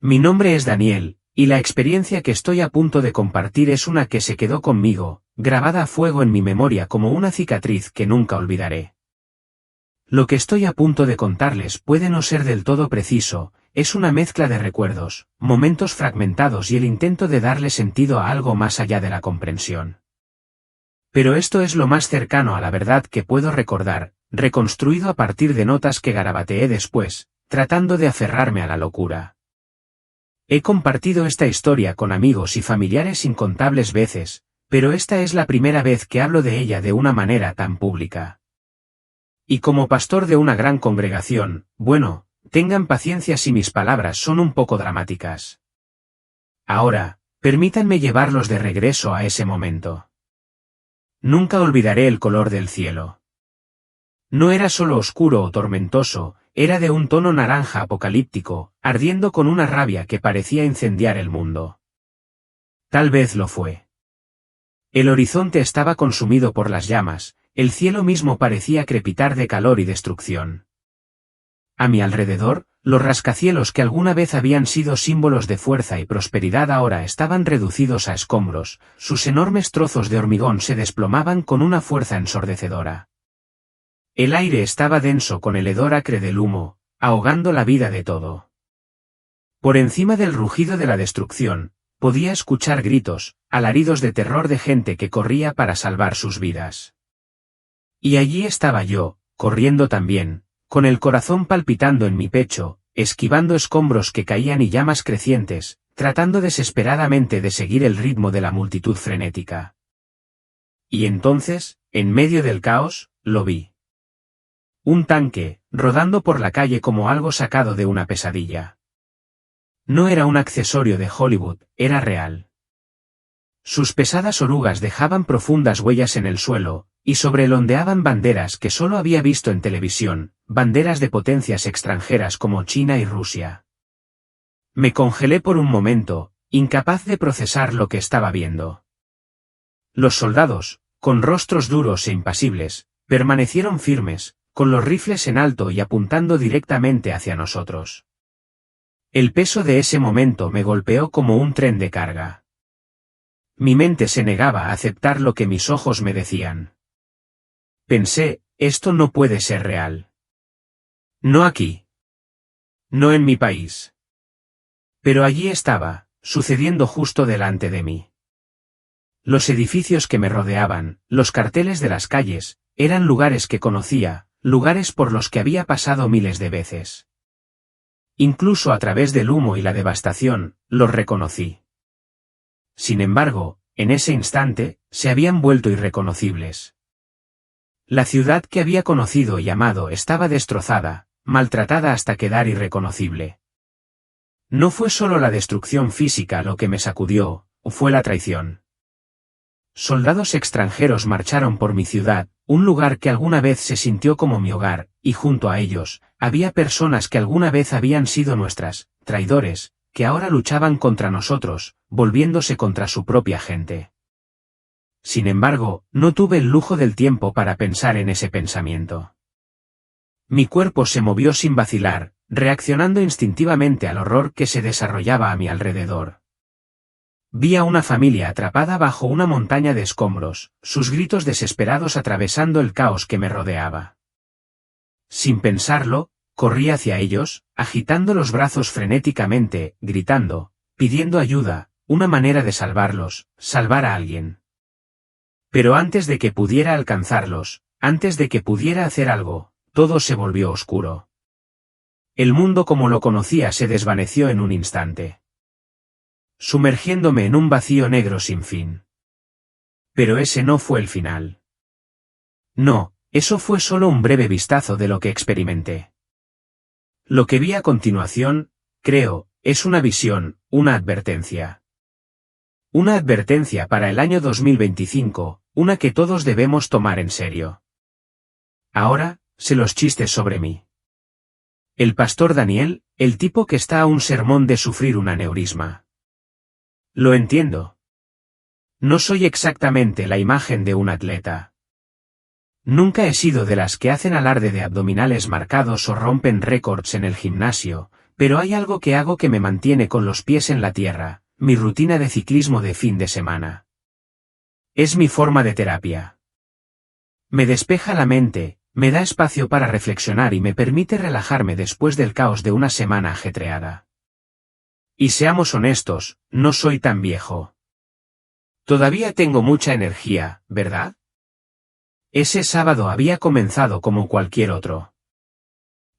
Mi nombre es Daniel, y la experiencia que estoy a punto de compartir es una que se quedó conmigo, grabada a fuego en mi memoria como una cicatriz que nunca olvidaré. Lo que estoy a punto de contarles puede no ser del todo preciso, es una mezcla de recuerdos, momentos fragmentados y el intento de darle sentido a algo más allá de la comprensión. Pero esto es lo más cercano a la verdad que puedo recordar, reconstruido a partir de notas que garabateé después, tratando de aferrarme a la locura. He compartido esta historia con amigos y familiares incontables veces, pero esta es la primera vez que hablo de ella de una manera tan pública. Y como pastor de una gran congregación, bueno, tengan paciencia si mis palabras son un poco dramáticas. Ahora, permítanme llevarlos de regreso a ese momento. Nunca olvidaré el color del cielo. No era solo oscuro o tormentoso, era de un tono naranja apocalíptico, ardiendo con una rabia que parecía incendiar el mundo. Tal vez lo fue. El horizonte estaba consumido por las llamas, el cielo mismo parecía crepitar de calor y destrucción. A mi alrededor, los rascacielos que alguna vez habían sido símbolos de fuerza y prosperidad ahora estaban reducidos a escombros, sus enormes trozos de hormigón se desplomaban con una fuerza ensordecedora. El aire estaba denso con el hedor acre del humo, ahogando la vida de todo. Por encima del rugido de la destrucción, podía escuchar gritos, alaridos de terror de gente que corría para salvar sus vidas. Y allí estaba yo, corriendo también, con el corazón palpitando en mi pecho, esquivando escombros que caían y llamas crecientes, tratando desesperadamente de seguir el ritmo de la multitud frenética. Y entonces, en medio del caos, lo vi. Un tanque, rodando por la calle como algo sacado de una pesadilla. No era un accesorio de Hollywood, era real. Sus pesadas orugas dejaban profundas huellas en el suelo, y sobre él ondeaban banderas que solo había visto en televisión, banderas de potencias extranjeras como China y Rusia. Me congelé por un momento, incapaz de procesar lo que estaba viendo. Los soldados, con rostros duros e impasibles, permanecieron firmes, con los rifles en alto y apuntando directamente hacia nosotros. El peso de ese momento me golpeó como un tren de carga. Mi mente se negaba a aceptar lo que mis ojos me decían. Pensé, esto no puede ser real. No aquí. No en mi país. Pero allí estaba, sucediendo justo delante de mí. Los edificios que me rodeaban, los carteles de las calles, eran lugares que conocía, lugares por los que había pasado miles de veces. Incluso a través del humo y la devastación, los reconocí. Sin embargo, en ese instante, se habían vuelto irreconocibles. La ciudad que había conocido y amado estaba destrozada, maltratada hasta quedar irreconocible. No fue solo la destrucción física lo que me sacudió, fue la traición. Soldados extranjeros marcharon por mi ciudad, un lugar que alguna vez se sintió como mi hogar, y junto a ellos, había personas que alguna vez habían sido nuestras, traidores, que ahora luchaban contra nosotros, volviéndose contra su propia gente. Sin embargo, no tuve el lujo del tiempo para pensar en ese pensamiento. Mi cuerpo se movió sin vacilar, reaccionando instintivamente al horror que se desarrollaba a mi alrededor. Vi a una familia atrapada bajo una montaña de escombros, sus gritos desesperados atravesando el caos que me rodeaba. Sin pensarlo, corrí hacia ellos, agitando los brazos frenéticamente, gritando, pidiendo ayuda, una manera de salvarlos, salvar a alguien. Pero antes de que pudiera alcanzarlos, antes de que pudiera hacer algo, todo se volvió oscuro. El mundo como lo conocía se desvaneció en un instante, sumergiéndome en un vacío negro sin fin. Pero ese no fue el final. No, eso fue solo un breve vistazo de lo que experimenté. Lo que vi a continuación, creo, es una visión, una advertencia. Una advertencia para el año 2025, una que todos debemos tomar en serio. Ahora, sé los chistes sobre mí. El pastor Daniel, el tipo que está a un sermón de sufrir un aneurisma. Lo entiendo. No soy exactamente la imagen de un atleta. Nunca he sido de las que hacen alarde de abdominales marcados o rompen récords en el gimnasio, pero hay algo que hago que me mantiene con los pies en la tierra, mi rutina de ciclismo de fin de semana. Es mi forma de terapia. Me despeja la mente, me da espacio para reflexionar y me permite relajarme después del caos de una semana ajetreada. Y seamos honestos, no soy tan viejo. Todavía tengo mucha energía, ¿verdad? Ese sábado había comenzado como cualquier otro.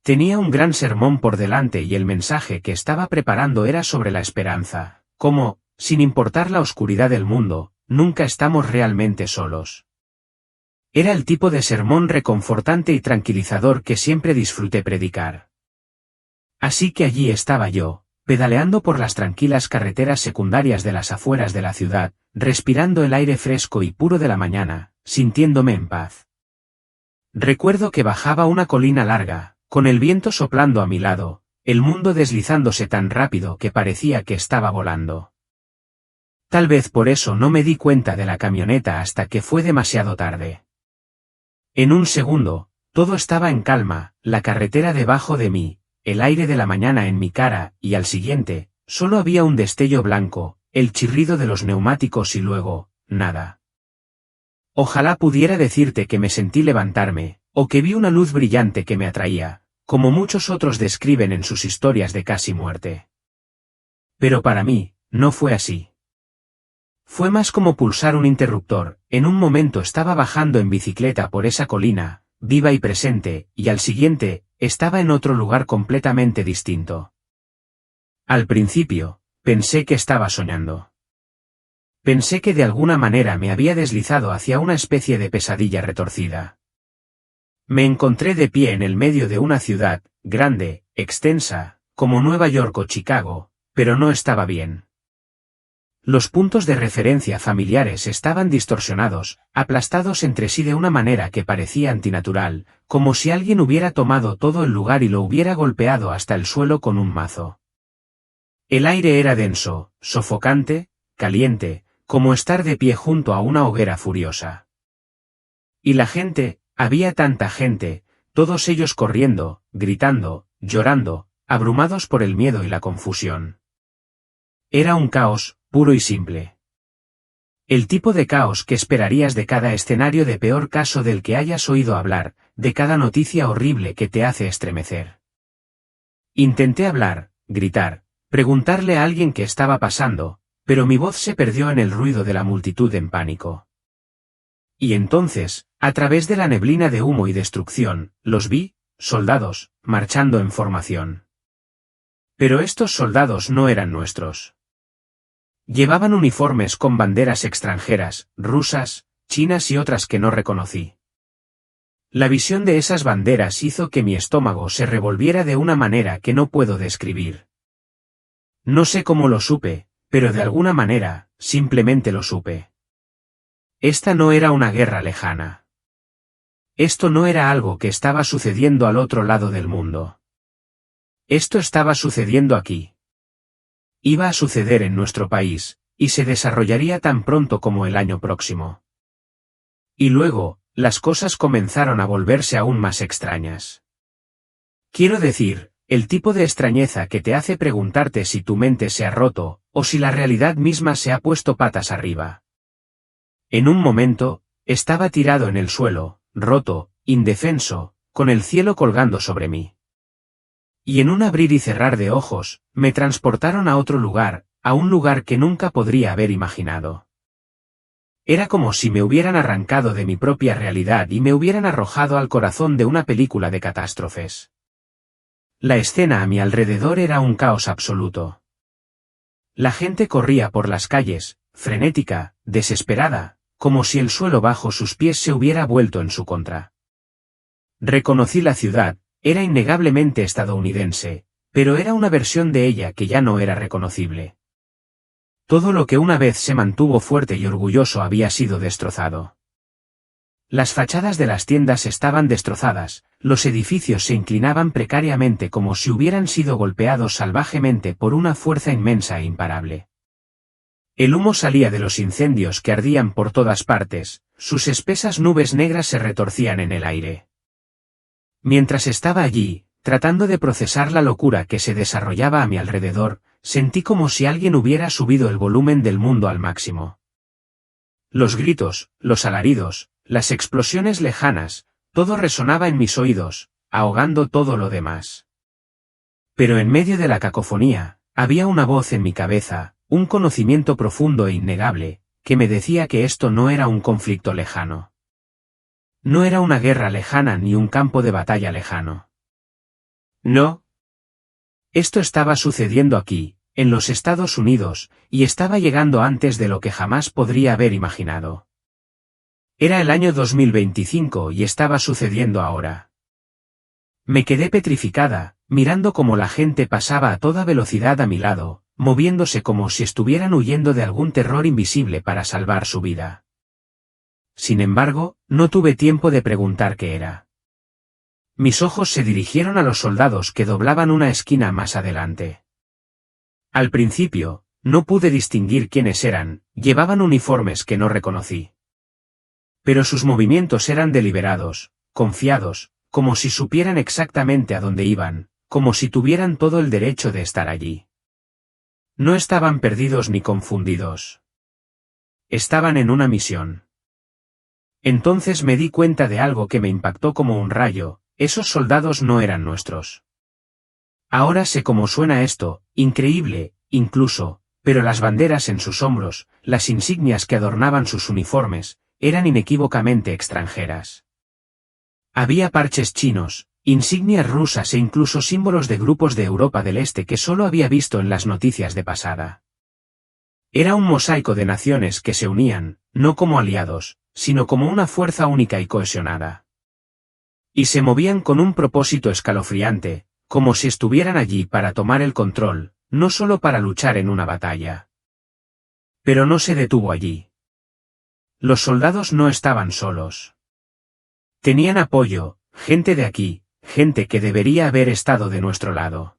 Tenía un gran sermón por delante y el mensaje que estaba preparando era sobre la esperanza, como, sin importar la oscuridad del mundo, nunca estamos realmente solos. Era el tipo de sermón reconfortante y tranquilizador que siempre disfruté predicar. Así que allí estaba yo, pedaleando por las tranquilas carreteras secundarias de las afueras de la ciudad, respirando el aire fresco y puro de la mañana, sintiéndome en paz. Recuerdo que bajaba una colina larga, con el viento soplando a mi lado, el mundo deslizándose tan rápido que parecía que estaba volando. Tal vez por eso no me di cuenta de la camioneta hasta que fue demasiado tarde. En un segundo, todo estaba en calma, la carretera debajo de mí, el aire de la mañana en mi cara, y al siguiente, solo había un destello blanco, el chirrido de los neumáticos y luego, nada. Ojalá pudiera decirte que me sentí levantarme, o que vi una luz brillante que me atraía, como muchos otros describen en sus historias de casi muerte. Pero para mí, no fue así. Fue más como pulsar un interruptor, en un momento estaba bajando en bicicleta por esa colina, viva y presente, y al siguiente, estaba en otro lugar completamente distinto. Al principio, pensé que estaba soñando. Pensé que de alguna manera me había deslizado hacia una especie de pesadilla retorcida. Me encontré de pie en el medio de una ciudad, grande, extensa, como Nueva York o Chicago, pero no estaba bien. Los puntos de referencia familiares estaban distorsionados, aplastados entre sí de una manera que parecía antinatural, como si alguien hubiera tomado todo el lugar y lo hubiera golpeado hasta el suelo con un mazo. El aire era denso, sofocante, caliente, como estar de pie junto a una hoguera furiosa. Y la gente, había tanta gente, todos ellos corriendo, gritando, llorando, abrumados por el miedo y la confusión. Era un caos, puro y simple. El tipo de caos que esperarías de cada escenario de peor caso del que hayas oído hablar, de cada noticia horrible que te hace estremecer. Intenté hablar, gritar, preguntarle a alguien qué estaba pasando, pero mi voz se perdió en el ruido de la multitud en pánico. Y entonces, a través de la neblina de humo y destrucción, los vi, soldados, marchando en formación. Pero estos soldados no eran nuestros. Llevaban uniformes con banderas extranjeras, rusas, chinas y otras que no reconocí. La visión de esas banderas hizo que mi estómago se revolviera de una manera que no puedo describir. No sé cómo lo supe, pero de alguna manera, simplemente lo supe. Esta no era una guerra lejana. Esto no era algo que estaba sucediendo al otro lado del mundo. Esto estaba sucediendo aquí. Iba a suceder en nuestro país, y se desarrollaría tan pronto como el año próximo. Y luego, las cosas comenzaron a volverse aún más extrañas. Quiero decir, el tipo de extrañeza que te hace preguntarte si tu mente se ha roto, o si la realidad misma se ha puesto patas arriba. En un momento, estaba tirado en el suelo, roto, indefenso, con el cielo colgando sobre mí. Y en un abrir y cerrar de ojos, me transportaron a otro lugar, a un lugar que nunca podría haber imaginado. Era como si me hubieran arrancado de mi propia realidad y me hubieran arrojado al corazón de una película de catástrofes. La escena a mi alrededor era un caos absoluto. La gente corría por las calles, frenética, desesperada, como si el suelo bajo sus pies se hubiera vuelto en su contra. Reconocí la ciudad. Era innegablemente estadounidense, pero era una versión de ella que ya no era reconocible. Todo lo que una vez se mantuvo fuerte y orgulloso había sido destrozado. Las fachadas de las tiendas estaban destrozadas, los edificios se inclinaban precariamente como si hubieran sido golpeados salvajemente por una fuerza inmensa e imparable. El humo salía de los incendios que ardían por todas partes, sus espesas nubes negras se retorcían en el aire. Mientras estaba allí, tratando de procesar la locura que se desarrollaba a mi alrededor, sentí como si alguien hubiera subido el volumen del mundo al máximo. Los gritos, los alaridos, las explosiones lejanas, todo resonaba en mis oídos, ahogando todo lo demás. Pero en medio de la cacofonía, había una voz en mi cabeza, un conocimiento profundo e innegable, que me decía que esto no era un conflicto lejano. No era una guerra lejana ni un campo de batalla lejano. No. Esto estaba sucediendo aquí, en los Estados Unidos, y estaba llegando antes de lo que jamás podría haber imaginado. Era el año 2025 y estaba sucediendo ahora. Me quedé petrificada, mirando cómo la gente pasaba a toda velocidad a mi lado, moviéndose como si estuvieran huyendo de algún terror invisible para salvar su vida. Sin embargo, no tuve tiempo de preguntar qué era. Mis ojos se dirigieron a los soldados que doblaban una esquina más adelante. Al principio, no pude distinguir quiénes eran, llevaban uniformes que no reconocí. Pero sus movimientos eran deliberados, confiados, como si supieran exactamente a dónde iban, como si tuvieran todo el derecho de estar allí. No estaban perdidos ni confundidos. Estaban en una misión. Entonces me di cuenta de algo que me impactó como un rayo: esos soldados no eran nuestros. Ahora sé cómo suena esto, increíble, incluso, pero las banderas en sus hombros, las insignias que adornaban sus uniformes, eran inequívocamente extranjeras. Había parches chinos, insignias rusas e incluso símbolos de grupos de Europa del Este que solo había visto en las noticias de pasada. Era un mosaico de naciones que se unían, no como aliados, sino como una fuerza única y cohesionada. Y se movían con un propósito escalofriante, como si estuvieran allí para tomar el control, no solo para luchar en una batalla. Pero no se detuvo allí. Los soldados no estaban solos. Tenían apoyo, gente de aquí, gente que debería haber estado de nuestro lado.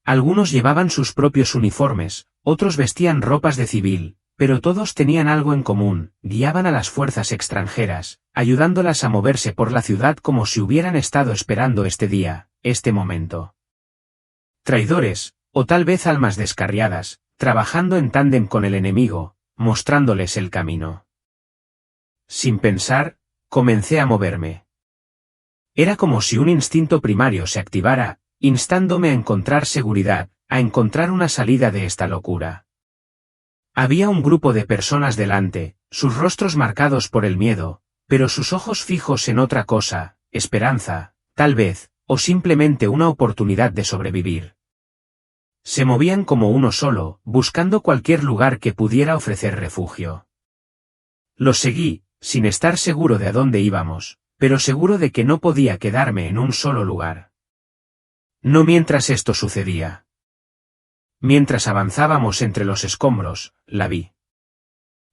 Algunos llevaban sus propios uniformes, otros vestían ropas de civil, pero todos tenían algo en común: guiaban a las fuerzas extranjeras, ayudándolas a moverse por la ciudad como si hubieran estado esperando este día, este momento. Traidores, o tal vez almas descarriadas, trabajando en tándem con el enemigo, mostrándoles el camino. Sin pensar, comencé a moverme. Era como si un instinto primario se activara, instándome a encontrar seguridad, a encontrar una salida de esta locura. Había un grupo de personas delante, sus rostros marcados por el miedo, pero sus ojos fijos en otra cosa: esperanza, tal vez, o simplemente una oportunidad de sobrevivir. Se movían como uno solo, buscando cualquier lugar que pudiera ofrecer refugio. Los seguí, sin estar seguro de a dónde íbamos, pero seguro de que no podía quedarme en un solo lugar. No mientras esto sucedía. Mientras avanzábamos entre los escombros, la vi.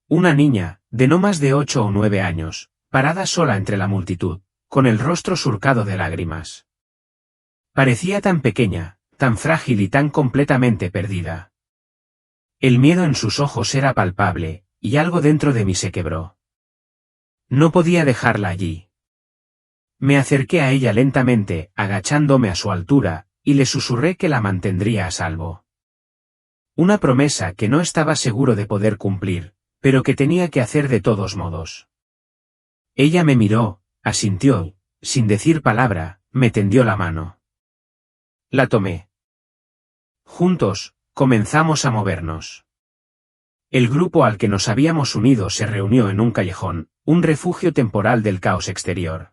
Una niña, de no más de 8 o 9 años, parada sola entre la multitud, con el rostro surcado de lágrimas. Parecía tan pequeña, tan frágil y tan completamente perdida. El miedo en sus ojos era palpable, y algo dentro de mí se quebró. No podía dejarla allí. Me acerqué a ella lentamente, agachándome a su altura, y le susurré que la mantendría a salvo. Una promesa que no estaba seguro de poder cumplir, pero que tenía que hacer de todos modos. Ella me miró, asintió, sin decir palabra, me tendió la mano. La tomé. Juntos, comenzamos a movernos. El grupo al que nos habíamos unido se reunió en un callejón, un refugio temporal del caos exterior.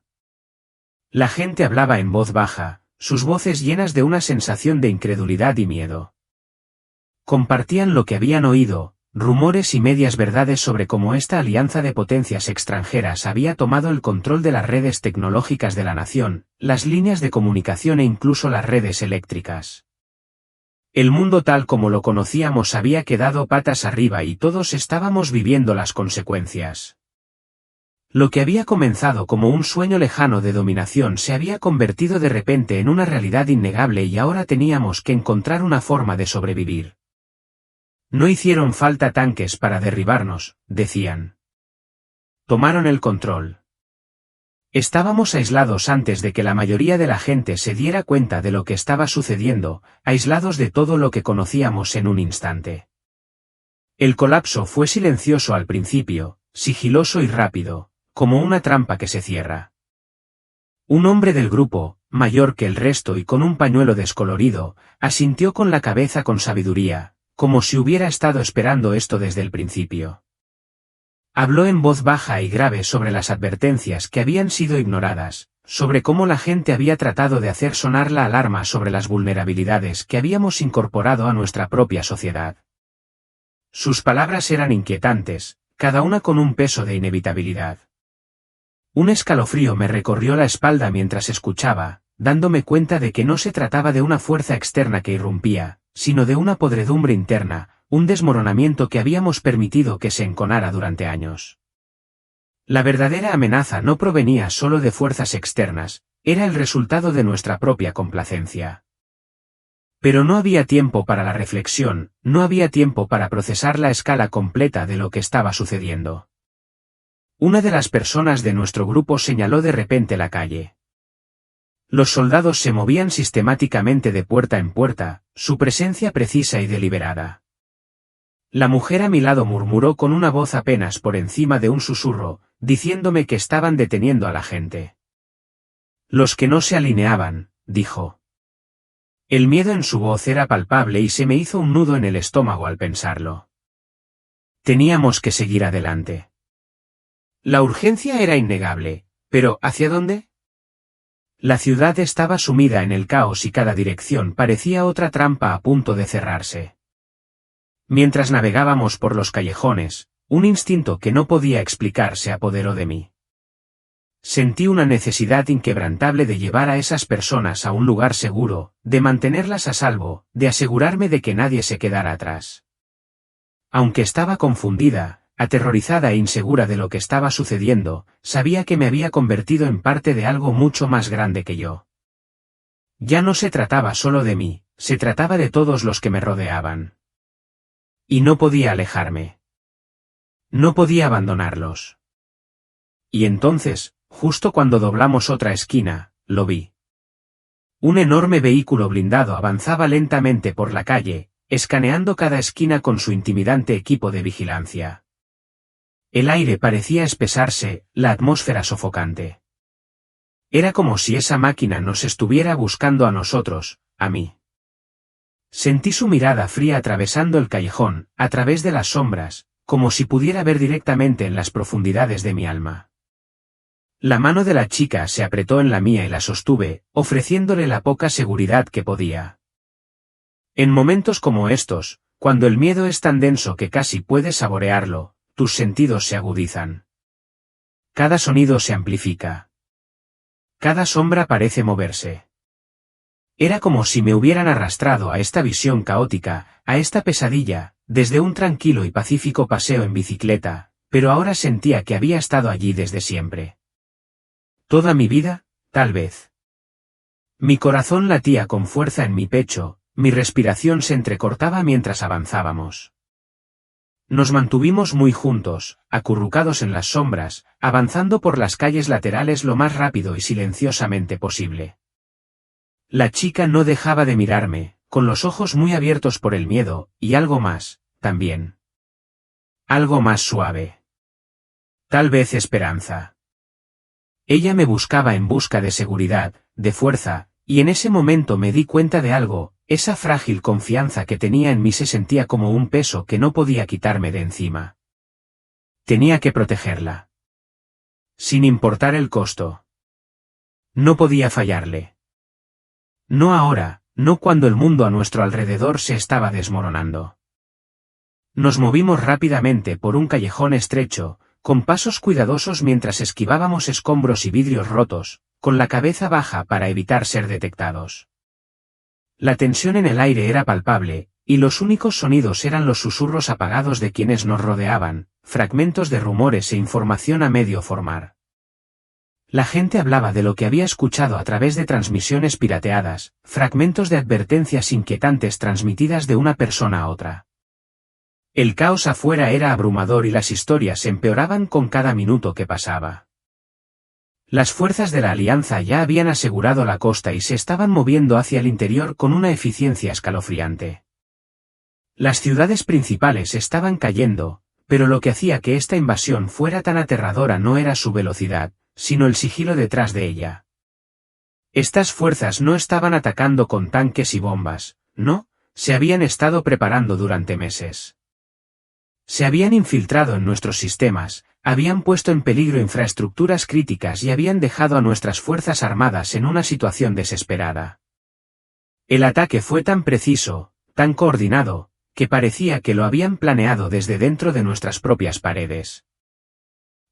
La gente hablaba en voz baja, sus voces llenas de una sensación de incredulidad y miedo. Compartían lo que habían oído, rumores y medias verdades sobre cómo esta alianza de potencias extranjeras había tomado el control de las redes tecnológicas de la nación, las líneas de comunicación e incluso las redes eléctricas. El mundo tal como lo conocíamos había quedado patas arriba y todos estábamos viviendo las consecuencias. Lo que había comenzado como un sueño lejano de dominación se había convertido de repente en una realidad innegable y ahora teníamos que encontrar una forma de sobrevivir. No hicieron falta tanques para derribarnos, decían. Tomaron el control. Estábamos aislados antes de que la mayoría de la gente se diera cuenta de lo que estaba sucediendo, aislados de todo lo que conocíamos en un instante. El colapso fue silencioso al principio, sigiloso y rápido, como una trampa que se cierra. Un hombre del grupo, mayor que el resto y con un pañuelo descolorido, asintió con la cabeza con sabiduría, como si hubiera estado esperando esto desde el principio. Habló en voz baja y grave sobre las advertencias que habían sido ignoradas, sobre cómo la gente había tratado de hacer sonar la alarma sobre las vulnerabilidades que habíamos incorporado a nuestra propia sociedad. Sus palabras eran inquietantes, cada una con un peso de inevitabilidad. Un escalofrío me recorrió la espalda mientras escuchaba, dándome cuenta de que no se trataba de una fuerza externa que irrumpía, sino de una podredumbre interna, un desmoronamiento que habíamos permitido que se enconara durante años. La verdadera amenaza no provenía solo de fuerzas externas, era el resultado de nuestra propia complacencia. Pero no había tiempo para la reflexión, no había tiempo para procesar la escala completa de lo que estaba sucediendo. Una de las personas de nuestro grupo señaló de repente la calle. Los soldados se movían sistemáticamente de puerta en puerta, su presencia precisa y deliberada. La mujer a mi lado murmuró con una voz apenas por encima de un susurro, diciéndome que estaban deteniendo a la gente. Los que no se alineaban, dijo. El miedo en su voz era palpable y se me hizo un nudo en el estómago al pensarlo. Teníamos que seguir adelante. La urgencia era innegable, pero ¿hacia dónde? La ciudad estaba sumida en el caos y cada dirección parecía otra trampa a punto de cerrarse. Mientras navegábamos por los callejones, un instinto que no podía explicar se apoderó de mí. Sentí una necesidad inquebrantable de llevar a esas personas a un lugar seguro, de mantenerlas a salvo, de asegurarme de que nadie se quedara atrás. Aunque estaba confundida, aterrorizada e insegura de lo que estaba sucediendo, sabía que me había convertido en parte de algo mucho más grande que yo. Ya no se trataba solo de mí, se trataba de todos los que me rodeaban. Y no podía alejarme. No podía abandonarlos. Y entonces, justo cuando doblamos otra esquina, lo vi. Un enorme vehículo blindado avanzaba lentamente por la calle, escaneando cada esquina con su intimidante equipo de vigilancia. El aire parecía espesarse, la atmósfera sofocante. Era como si esa máquina nos estuviera buscando a nosotros, a mí. Sentí su mirada fría atravesando el callejón, a través de las sombras, como si pudiera ver directamente en las profundidades de mi alma. La mano de la chica se apretó en la mía y la sostuve, ofreciéndole la poca seguridad que podía. En momentos como estos, cuando el miedo es tan denso que casi puedes saborearlo, tus sentidos se agudizan. Cada sonido se amplifica. Cada sombra parece moverse. Era como si me hubieran arrastrado a esta visión caótica, a esta pesadilla, desde un tranquilo y pacífico paseo en bicicleta, pero ahora sentía que había estado allí desde siempre. Toda mi vida, tal vez. Mi corazón latía con fuerza en mi pecho, mi respiración se entrecortaba mientras avanzábamos. Nos mantuvimos muy juntos, acurrucados en las sombras, avanzando por las calles laterales lo más rápido y silenciosamente posible. La chica no dejaba de mirarme, con los ojos muy abiertos por el miedo, y algo más, también. Algo más suave. Tal vez esperanza. Ella me buscaba en busca de seguridad, de fuerza, y en ese momento me di cuenta de algo, esa frágil confianza que tenía en mí se sentía como un peso que no podía quitarme de encima. Tenía que protegerla. Sin importar el costo. No podía fallarle. No ahora, no cuando el mundo a nuestro alrededor se estaba desmoronando. Nos movimos rápidamente por un callejón estrecho, con pasos cuidadosos mientras esquivábamos escombros y vidrios rotos, con la cabeza baja para evitar ser detectados. La tensión en el aire era palpable, y los únicos sonidos eran los susurros apagados de quienes nos rodeaban, fragmentos de rumores e información a medio formar. La gente hablaba de lo que había escuchado a través de transmisiones pirateadas, fragmentos de advertencias inquietantes transmitidas de una persona a otra. El caos afuera era abrumador y las historias empeoraban con cada minuto que pasaba. Las fuerzas de la Alianza ya habían asegurado la costa y se estaban moviendo hacia el interior con una eficiencia escalofriante. Las ciudades principales estaban cayendo, pero lo que hacía que esta invasión fuera tan aterradora no era su velocidad, sino el sigilo detrás de ella. Estas fuerzas no estaban atacando con tanques y bombas, no, se habían estado preparando durante meses. Se habían infiltrado en nuestros sistemas, habían puesto en peligro infraestructuras críticas y habían dejado a nuestras fuerzas armadas en una situación desesperada. El ataque fue tan preciso, tan coordinado, que parecía que lo habían planeado desde dentro de nuestras propias paredes.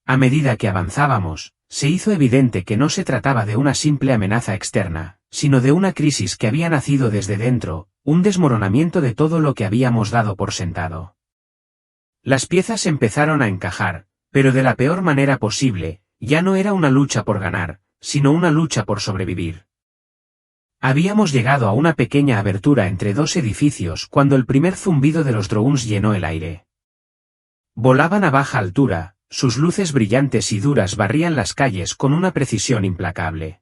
A medida que avanzábamos, se hizo evidente que no se trataba de una simple amenaza externa, sino de una crisis que había nacido desde dentro, un desmoronamiento de todo lo que habíamos dado por sentado. Las piezas empezaron a encajar, pero de la peor manera posible, ya no era una lucha por ganar, sino una lucha por sobrevivir. Habíamos llegado a una pequeña abertura entre dos edificios cuando el primer zumbido de los drones llenó el aire. Volaban a baja altura, sus luces brillantes y duras barrían las calles con una precisión implacable.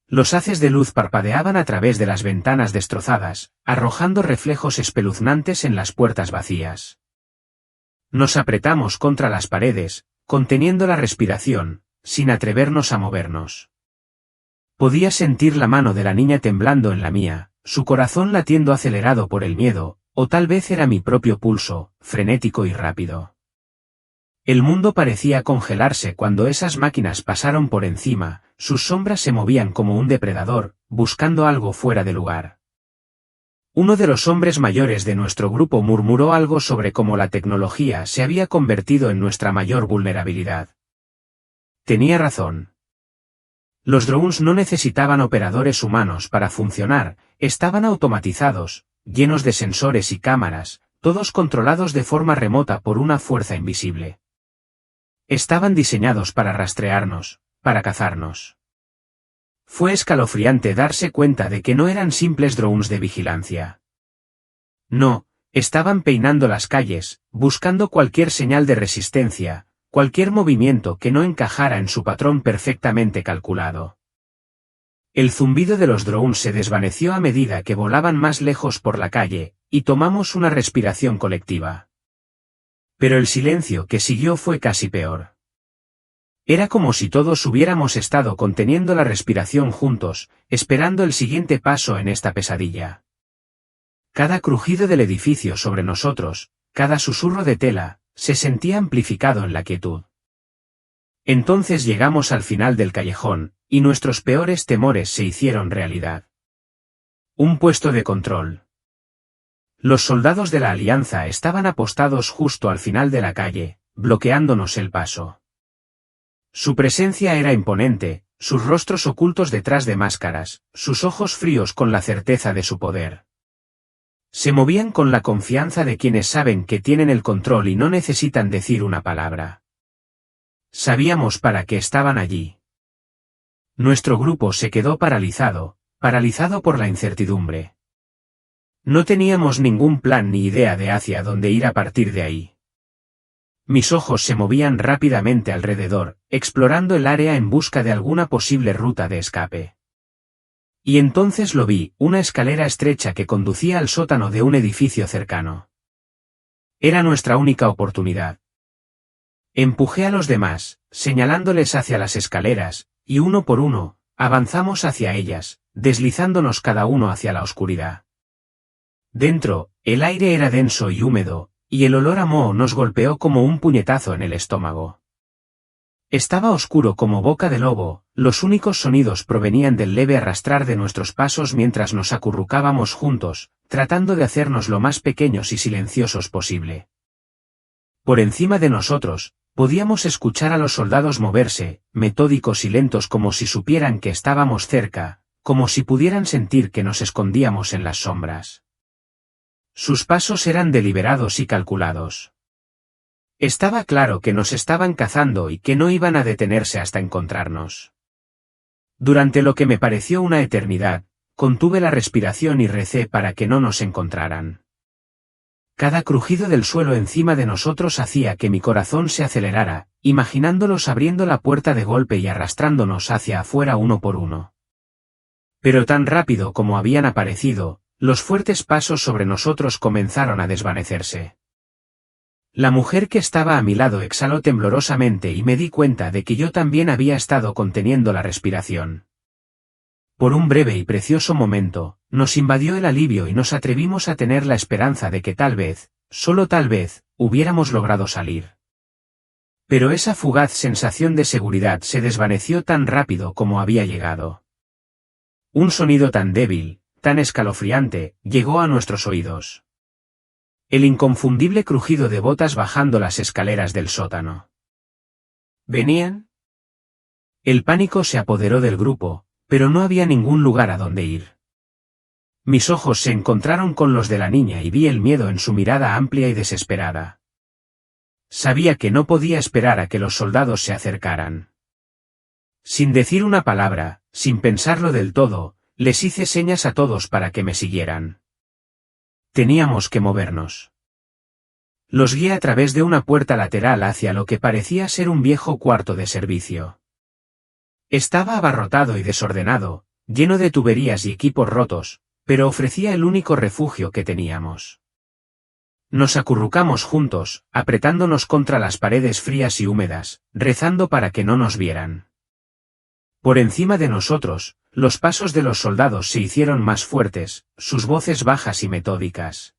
Los haces de luz parpadeaban a través de las ventanas destrozadas, arrojando reflejos espeluznantes en las puertas vacías. Nos apretamos contra las paredes, conteniendo la respiración, sin atrevernos a movernos. Podía sentir la mano de la niña temblando en la mía, su corazón latiendo acelerado por el miedo, o tal vez era mi propio pulso, frenético y rápido. El mundo parecía congelarse cuando esas máquinas pasaron por encima, sus sombras se movían como un depredador, buscando algo fuera de lugar. Uno de los hombres mayores de nuestro grupo murmuró algo sobre cómo la tecnología se había convertido en nuestra mayor vulnerabilidad. Tenía razón. Los drones no necesitaban operadores humanos para funcionar, estaban automatizados, llenos de sensores y cámaras, todos controlados de forma remota por una fuerza invisible. Estaban diseñados para rastrearnos, para cazarnos. Fue escalofriante darse cuenta de que no eran simples drones de vigilancia. No, estaban peinando las calles, buscando cualquier señal de resistencia, cualquier movimiento que no encajara en su patrón perfectamente calculado. El zumbido de los drones se desvaneció a medida que volaban más lejos por la calle, y tomamos una respiración colectiva. Pero el silencio que siguió fue casi peor. Era como si todos hubiéramos estado conteniendo la respiración juntos, esperando el siguiente paso en esta pesadilla. Cada crujido del edificio sobre nosotros, cada susurro de tela, se sentía amplificado en la quietud. Entonces llegamos al final del callejón, y nuestros peores temores se hicieron realidad. Un puesto de control. Los soldados de la Alianza estaban apostados justo al final de la calle, bloqueándonos el paso. Su presencia era imponente, sus rostros ocultos detrás de máscaras, sus ojos fríos con la certeza de su poder. Se movían con la confianza de quienes saben que tienen el control y no necesitan decir una palabra. Sabíamos para qué estaban allí. Nuestro grupo se quedó paralizado por la incertidumbre. No teníamos ningún plan ni idea de hacia dónde ir a partir de ahí. Mis ojos se movían rápidamente alrededor, explorando el área en busca de alguna posible ruta de escape. Y entonces lo vi, una escalera estrecha que conducía al sótano de un edificio cercano. Era nuestra única oportunidad. Empujé a los demás, señalándoles hacia las escaleras, y uno por uno, avanzamos hacia ellas, deslizándonos cada uno hacia la oscuridad. Dentro, el aire era denso y húmedo, y el olor a moho nos golpeó como un puñetazo en el estómago. Estaba oscuro como boca de lobo, los únicos sonidos provenían del leve arrastrar de nuestros pasos mientras nos acurrucábamos juntos, tratando de hacernos lo más pequeños y silenciosos posible. Por encima de nosotros, podíamos escuchar a los soldados moverse, metódicos y lentos como si supieran que estábamos cerca, como si pudieran sentir que nos escondíamos en las sombras. Sus pasos eran deliberados y calculados. Estaba claro que nos estaban cazando y que no iban a detenerse hasta encontrarnos. Durante lo que me pareció una eternidad, contuve la respiración y recé para que no nos encontraran. Cada crujido del suelo encima de nosotros hacía que mi corazón se acelerara, imaginándolos abriendo la puerta de golpe y arrastrándonos hacia afuera uno por uno. Pero tan rápido como habían aparecido, los fuertes pasos sobre nosotros comenzaron a desvanecerse. La mujer que estaba a mi lado exhaló temblorosamente y me di cuenta de que yo también había estado conteniendo la respiración. Por un breve y precioso momento, nos invadió el alivio y nos atrevimos a tener la esperanza de que tal vez, solo tal vez, hubiéramos logrado salir. Pero esa fugaz sensación de seguridad se desvaneció tan rápido como había llegado. Un sonido tan débil, tan escalofriante, llegó a nuestros oídos. El inconfundible crujido de botas bajando las escaleras del sótano. ¿Venían? El pánico se apoderó del grupo, pero no había ningún lugar a donde ir. Mis ojos se encontraron con los de la niña y vi el miedo en su mirada amplia y desesperada. Sabía que no podía esperar a que los soldados se acercaran. Sin decir una palabra, sin pensarlo del todo, les hice señas a todos para que me siguieran. Teníamos que movernos. Los guié a través de una puerta lateral hacia lo que parecía ser un viejo cuarto de servicio. Estaba abarrotado y desordenado, lleno de tuberías y equipos rotos, pero ofrecía el único refugio que teníamos. Nos acurrucamos juntos, apretándonos contra las paredes frías y húmedas, rezando para que no nos vieran. Por encima de nosotros, los pasos de los soldados se hicieron más fuertes, sus voces bajas y metódicas.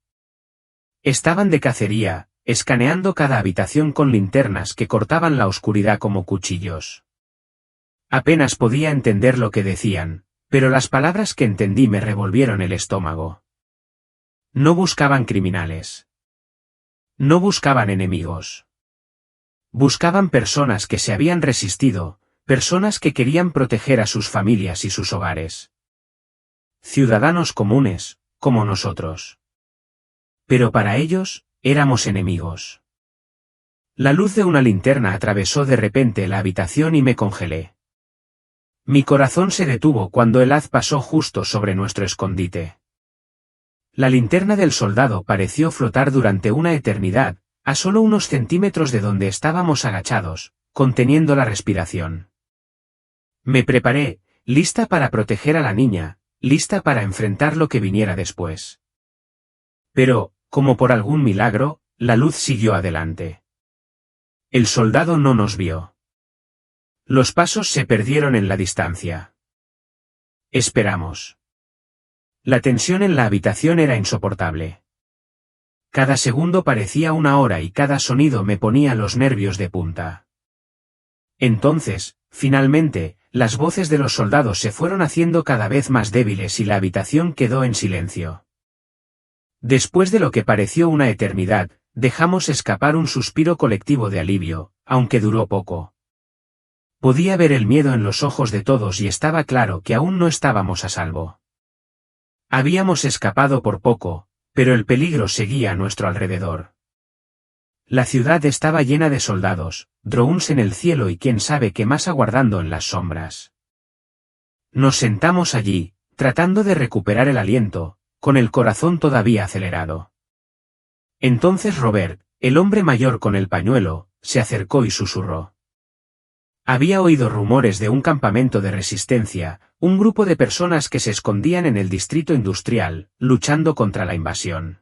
Estaban de cacería, escaneando cada habitación con linternas que cortaban la oscuridad como cuchillos. Apenas podía entender lo que decían, pero las palabras que entendí me revolvieron el estómago. No buscaban criminales. No buscaban enemigos. Buscaban personas que se habían resistido, personas que querían proteger a sus familias y sus hogares. Ciudadanos comunes, como nosotros. Pero para ellos, éramos enemigos. La luz de una linterna atravesó de repente la habitación y me congelé. Mi corazón se detuvo cuando el haz pasó justo sobre nuestro escondite. La linterna del soldado pareció flotar durante una eternidad, a solo unos centímetros de donde estábamos agachados, conteniendo la respiración. Me preparé, lista para proteger a la niña, lista para enfrentar lo que viniera después. Pero, como por algún milagro, la luz siguió adelante. El soldado no nos vio. Los pasos se perdieron en la distancia. Esperamos. La tensión en la habitación era insoportable. Cada segundo parecía una hora y cada sonido me ponía los nervios de punta. Entonces, finalmente, las voces de los soldados se fueron haciendo cada vez más débiles y la habitación quedó en silencio. Después de lo que pareció una eternidad, dejamos escapar un suspiro colectivo de alivio, aunque duró poco. Podía ver el miedo en los ojos de todos y estaba claro que aún no estábamos a salvo. Habíamos escapado por poco, pero el peligro seguía a nuestro alrededor. La ciudad estaba llena de soldados, drones en el cielo y quién sabe qué más aguardando en las sombras. Nos sentamos allí, tratando de recuperar el aliento, con el corazón todavía acelerado. Entonces Robert, el hombre mayor con el pañuelo, se acercó y susurró. Había oído rumores de un campamento de resistencia, un grupo de personas que se escondían en el distrito industrial, luchando contra la invasión.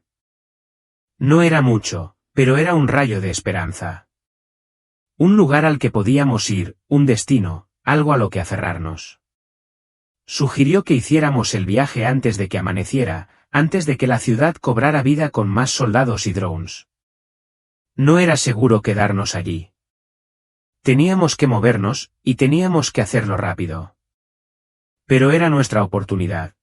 No era mucho, pero era un rayo de esperanza. Un lugar al que podíamos ir, un destino, algo a lo que aferrarnos. Sugirió que hiciéramos el viaje antes de que amaneciera, antes de que la ciudad cobrara vida con más soldados y drones. No era seguro quedarnos allí. Teníamos que movernos, y teníamos que hacerlo rápido. Pero era nuestra oportunidad.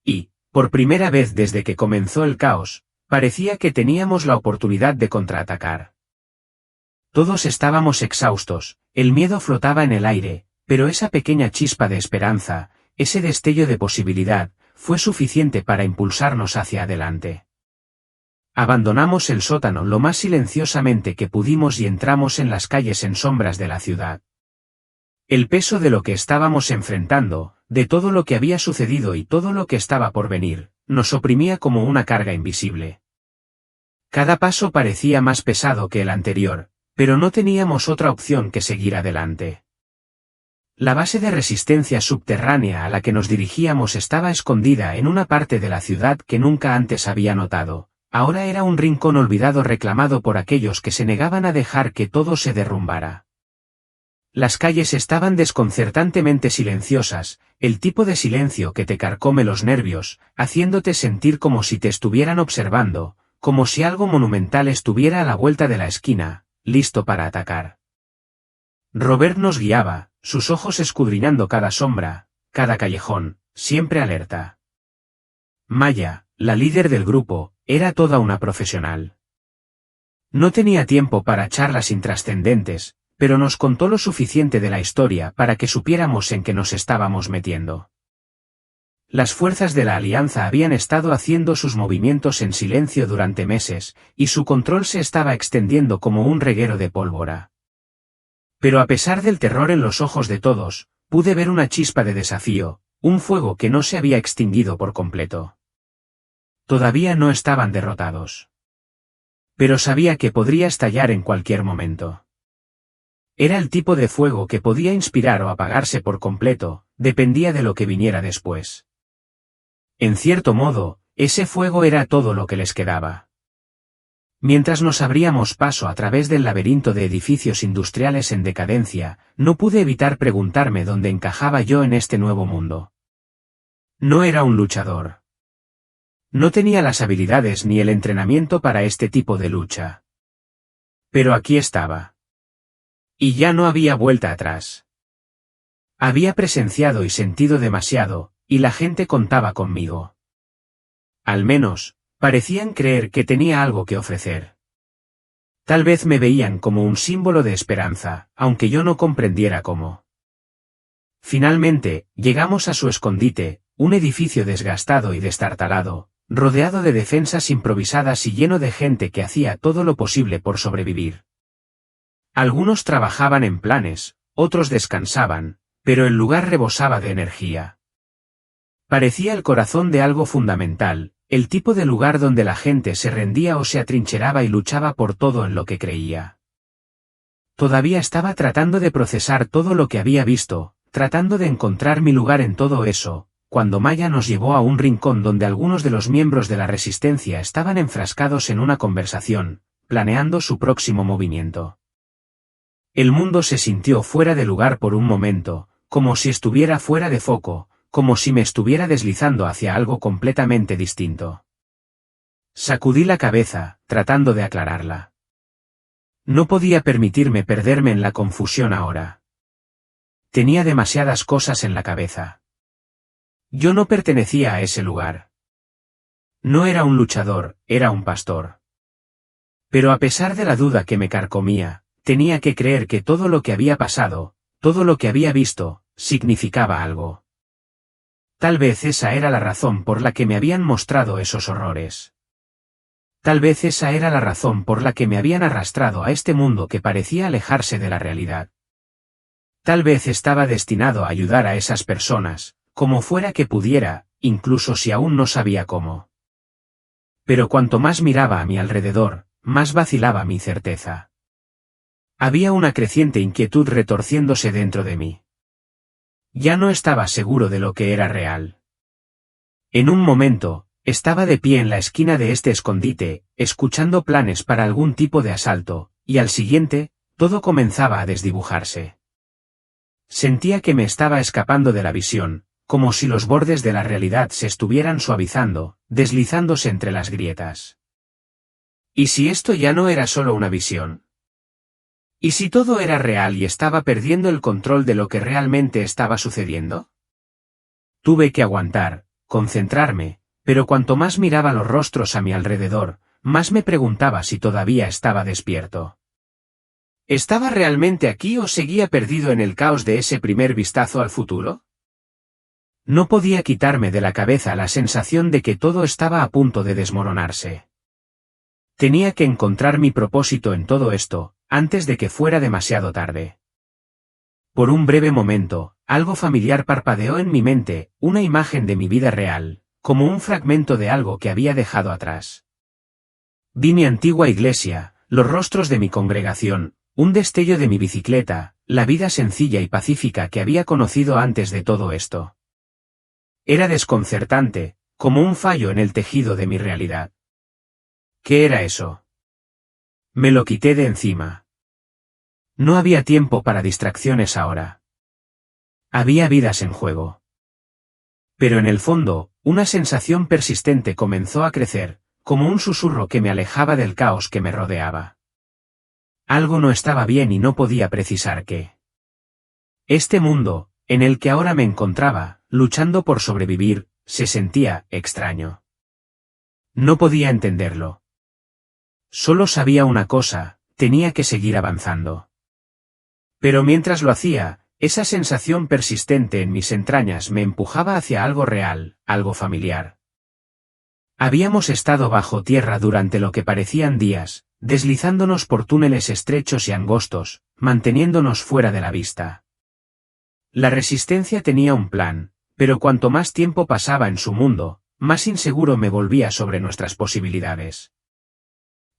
Y, por primera vez desde que comenzó el caos, parecía que teníamos la oportunidad de contraatacar. Todos estábamos exhaustos, el miedo flotaba en el aire, pero esa pequeña chispa de esperanza, ese destello de posibilidad, fue suficiente para impulsarnos hacia adelante. Abandonamos el sótano lo más silenciosamente que pudimos y entramos en las calles en sombras de la ciudad. El peso de lo que estábamos enfrentando, de todo lo que había sucedido y todo lo que estaba por venir, nos oprimía como una carga invisible. Cada paso parecía más pesado que el anterior, pero no teníamos otra opción que seguir adelante. La base de resistencia subterránea a la que nos dirigíamos estaba escondida en una parte de la ciudad que nunca antes había notado. Ahora era un rincón olvidado reclamado por aquellos que se negaban a dejar que todo se derrumbara. Las calles estaban desconcertantemente silenciosas, el tipo de silencio que te carcome los nervios, haciéndote sentir como si te estuvieran observando, como si algo monumental estuviera a la vuelta de la esquina, listo para atacar. Robert nos guiaba, sus ojos escudriñando cada sombra, cada callejón, siempre alerta. Maya, la líder del grupo, era toda una profesional. No tenía tiempo para charlas intrascendentes, pero nos contó lo suficiente de la historia para que supiéramos en qué nos estábamos metiendo. Las fuerzas de la Alianza habían estado haciendo sus movimientos en silencio durante meses, y su control se estaba extendiendo como un reguero de pólvora. Pero a pesar del terror en los ojos de todos, pude ver una chispa de desafío, un fuego que no se había extinguido por completo. Todavía no estaban derrotados. Pero sabía que podría estallar en cualquier momento. Era el tipo de fuego que podía inspirar o apagarse por completo, dependía de lo que viniera después. En cierto modo, ese fuego era todo lo que les quedaba. Mientras nos abríamos paso a través del laberinto de edificios industriales en decadencia, no pude evitar preguntarme dónde encajaba yo en este nuevo mundo. No era un luchador. No tenía las habilidades ni el entrenamiento para este tipo de lucha. Pero aquí estaba. Y ya no había vuelta atrás. Había presenciado y sentido demasiado, y la gente contaba conmigo. Al menos, parecían creer que tenía algo que ofrecer. Tal vez me veían como un símbolo de esperanza, aunque yo no comprendiera cómo. Finalmente, llegamos a su escondite, un edificio desgastado y destartalado, rodeado de defensas improvisadas y lleno de gente que hacía todo lo posible por sobrevivir. Algunos trabajaban en planes, otros descansaban, pero el lugar rebosaba de energía. Parecía el corazón de algo fundamental, el tipo de lugar donde la gente se rendía o se atrincheraba y luchaba por todo en lo que creía. Todavía estaba tratando de procesar todo lo que había visto, tratando de encontrar mi lugar en todo eso, cuando Maya nos llevó a un rincón donde algunos de los miembros de la resistencia estaban enfrascados en una conversación, planeando su próximo movimiento. El mundo se sintió fuera de lugar por un momento, como si estuviera fuera de foco, como si me estuviera deslizando hacia algo completamente distinto. Sacudí la cabeza, tratando de aclararla. No podía permitirme perderme en la confusión ahora. Tenía demasiadas cosas en la cabeza. Yo no pertenecía a ese lugar. No era un luchador, era un pastor. Pero a pesar de la duda que me carcomía, tenía que creer que todo lo que había pasado, todo lo que había visto, significaba algo. Tal vez esa era la razón por la que me habían mostrado esos horrores. Tal vez esa era la razón por la que me habían arrastrado a este mundo que parecía alejarse de la realidad. Tal vez estaba destinado a ayudar a esas personas, como fuera que pudiera, incluso si aún no sabía cómo. Pero cuanto más miraba a mi alrededor, más vacilaba mi certeza. Había una creciente inquietud retorciéndose dentro de mí. Ya no estaba seguro de lo que era real. En un momento, estaba de pie en la esquina de este escondite, escuchando planes para algún tipo de asalto, y al siguiente, todo comenzaba a desdibujarse. Sentía que me estaba escapando de la visión, como si los bordes de la realidad se estuvieran suavizando, deslizándose entre las grietas. ¿Y si esto ya no era solo una visión? ¿Y si todo era real y estaba perdiendo el control de lo que realmente estaba sucediendo? Tuve que aguantar, concentrarme, pero cuanto más miraba los rostros a mi alrededor, más me preguntaba si todavía estaba despierto. ¿Estaba realmente aquí o seguía perdido en el caos de ese primer vistazo al futuro? No podía quitarme de la cabeza la sensación de que todo estaba a punto de desmoronarse. Tenía que encontrar mi propósito en todo esto, antes de que fuera demasiado tarde. Por un breve momento, algo familiar parpadeó en mi mente, una imagen de mi vida real, como un fragmento de algo que había dejado atrás. Vi mi antigua iglesia, los rostros de mi congregación, un destello de mi bicicleta, la vida sencilla y pacífica que había conocido antes de todo esto. Era desconcertante, como un fallo en el tejido de mi realidad. ¿Qué era eso? Me lo quité de encima. No había tiempo para distracciones ahora. Había vidas en juego. Pero en el fondo, una sensación persistente comenzó a crecer, como un susurro que me alejaba del caos que me rodeaba. Algo no estaba bien y no podía precisar qué. Este mundo, en el que ahora me encontraba, luchando por sobrevivir, se sentía extraño. No podía entenderlo. Solo sabía una cosa, tenía que seguir avanzando. Pero mientras lo hacía, esa sensación persistente en mis entrañas me empujaba hacia algo real, algo familiar. Habíamos estado bajo tierra durante lo que parecían días, deslizándonos por túneles estrechos y angostos, manteniéndonos fuera de la vista. La resistencia tenía un plan, pero cuanto más tiempo pasaba en su mundo, más inseguro me volvía sobre nuestras posibilidades.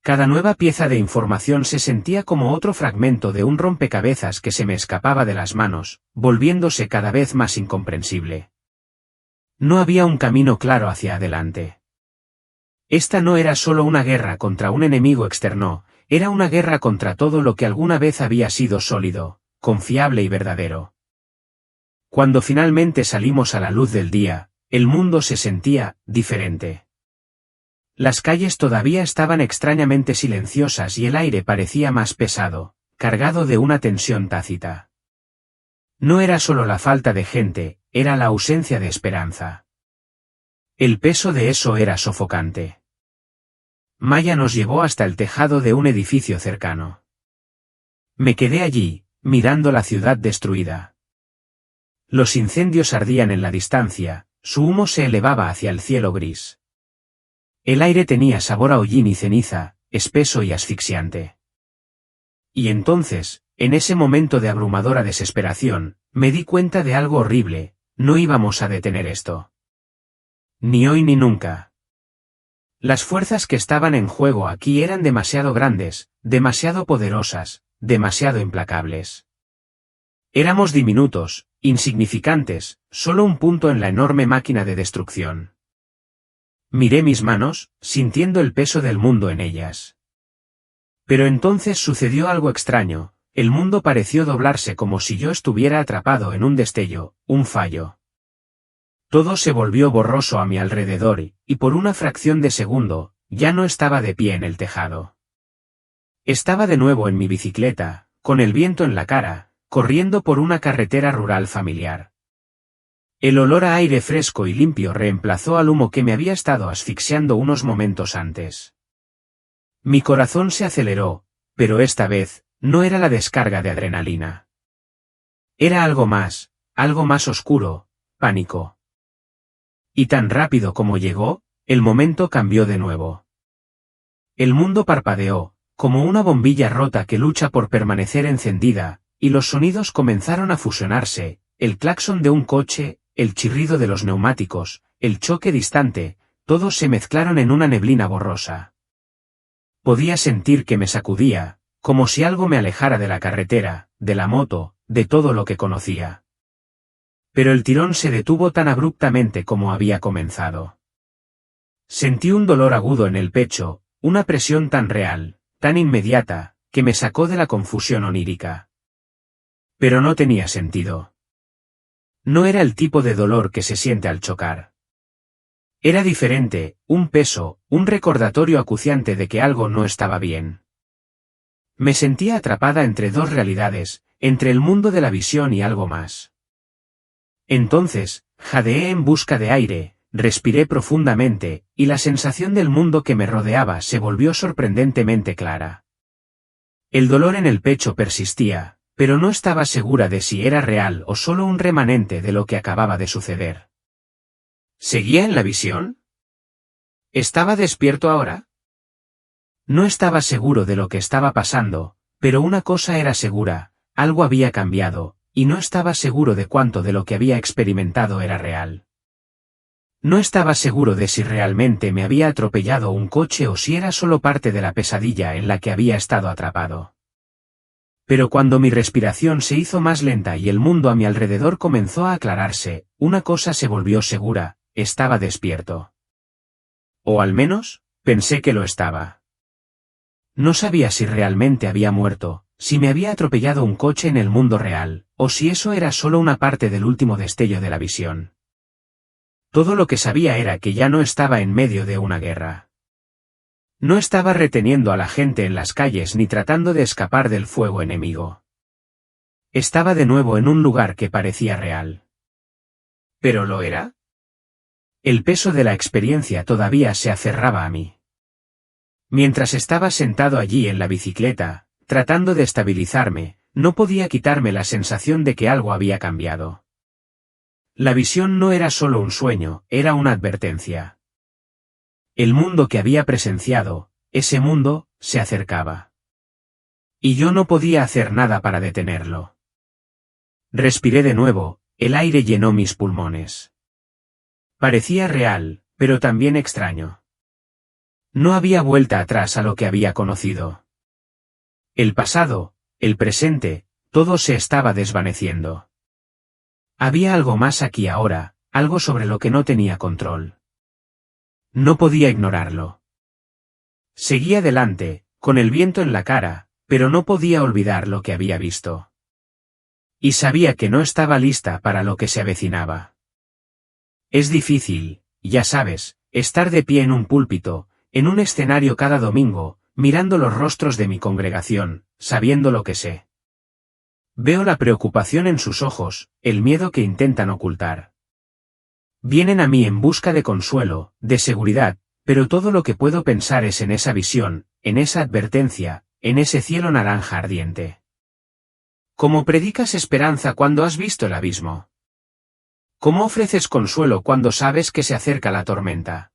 Cada nueva pieza de información se sentía como otro fragmento de un rompecabezas que se me escapaba de las manos, volviéndose cada vez más incomprensible. No había un camino claro hacia adelante. Esta no era solo una guerra contra un enemigo externo, era una guerra contra todo lo que alguna vez había sido sólido, confiable y verdadero. Cuando finalmente salimos a la luz del día, el mundo se sentía diferente. Las calles todavía estaban extrañamente silenciosas y el aire parecía más pesado, cargado de una tensión tácita. No era solo la falta de gente, era la ausencia de esperanza. El peso de eso era sofocante. Maya nos llevó hasta el tejado de un edificio cercano. Me quedé allí, mirando la ciudad destruida. Los incendios ardían en la distancia, su humo se elevaba hacia el cielo gris. El aire tenía sabor a hollín y ceniza, espeso y asfixiante. Y entonces, en ese momento de abrumadora desesperación, me di cuenta de algo horrible, no íbamos a detener esto. Ni hoy ni nunca. Las fuerzas que estaban en juego aquí eran demasiado grandes, demasiado poderosas, demasiado implacables. Éramos diminutos, insignificantes, solo un punto en la enorme máquina de destrucción. Miré mis manos, sintiendo el peso del mundo en ellas. Pero entonces sucedió algo extraño, el mundo pareció doblarse como si yo estuviera atrapado en un destello, un fallo. Todo se volvió borroso a mi alrededor y por una fracción de segundo, ya no estaba de pie en el tejado. Estaba de nuevo en mi bicicleta, con el viento en la cara, corriendo por una carretera rural familiar. El olor a aire fresco y limpio reemplazó al humo que me había estado asfixiando unos momentos antes. Mi corazón se aceleró, pero esta vez, no era la descarga de adrenalina. Era algo más oscuro, pánico. Y tan rápido como llegó, el momento cambió de nuevo. El mundo parpadeó, como una bombilla rota que lucha por permanecer encendida, y los sonidos comenzaron a fusionarse, el claxon de un coche, el chirrido de los neumáticos, el choque distante, todos se mezclaron en una neblina borrosa. Podía sentir que me sacudía, como si algo me alejara de la carretera, de la moto, de todo lo que conocía. Pero el tirón se detuvo tan abruptamente como había comenzado. Sentí un dolor agudo en el pecho, una presión tan real, tan inmediata, que me sacó de la confusión onírica. Pero no tenía sentido. No era el tipo de dolor que se siente al chocar. Era diferente, un peso, un recordatorio acuciante de que algo no estaba bien. Me sentía atrapada entre dos realidades, entre el mundo de la visión y algo más. Entonces, jadeé en busca de aire, respiré profundamente, y la sensación del mundo que me rodeaba se volvió sorprendentemente clara. El dolor en el pecho persistía, pero no estaba segura de si era real o solo un remanente de lo que acababa de suceder. ¿Seguía en la visión? ¿Estaba despierto ahora? No estaba seguro de lo que estaba pasando, pero una cosa era segura, algo había cambiado, y no estaba seguro de cuánto de lo que había experimentado era real. No estaba seguro de si realmente me había atropellado un coche o si era solo parte de la pesadilla en la que había estado atrapado. Pero cuando mi respiración se hizo más lenta y el mundo a mi alrededor comenzó a aclararse, una cosa se volvió segura: estaba despierto. O al menos, pensé que lo estaba. No sabía si realmente había muerto, si me había atropellado un coche en el mundo real, o si eso era solo una parte del último destello de la visión. Todo lo que sabía era que ya no estaba en medio de una guerra. No estaba reteniendo a la gente en las calles ni tratando de escapar del fuego enemigo. Estaba de nuevo en un lugar que parecía real. ¿Pero lo era? El peso de la experiencia todavía se aferraba a mí. Mientras estaba sentado allí en la bicicleta, tratando de estabilizarme, no podía quitarme la sensación de que algo había cambiado. La visión no era solo un sueño, era una advertencia. El mundo que había presenciado, ese mundo, se acercaba. Y yo no podía hacer nada para detenerlo. Respiré de nuevo, el aire llenó mis pulmones. Parecía real, pero también extraño. No había vuelta atrás a lo que había conocido. El pasado, el presente, todo se estaba desvaneciendo. Había algo más aquí ahora, algo sobre lo que no tenía control. No podía ignorarlo. Seguí adelante, con el viento en la cara, pero no podía olvidar lo que había visto. Y sabía que no estaba lista para lo que se avecinaba. Es difícil, ya sabes, estar de pie en un púlpito, en un escenario cada domingo, mirando los rostros de mi congregación, sabiendo lo que sé. Veo la preocupación en sus ojos, el miedo que intentan ocultar. Vienen a mí en busca de consuelo, de seguridad, pero todo lo que puedo pensar es en esa visión, en esa advertencia, en ese cielo naranja ardiente. ¿Cómo predicas esperanza cuando has visto el abismo? ¿Cómo ofreces consuelo cuando sabes que se acerca la tormenta?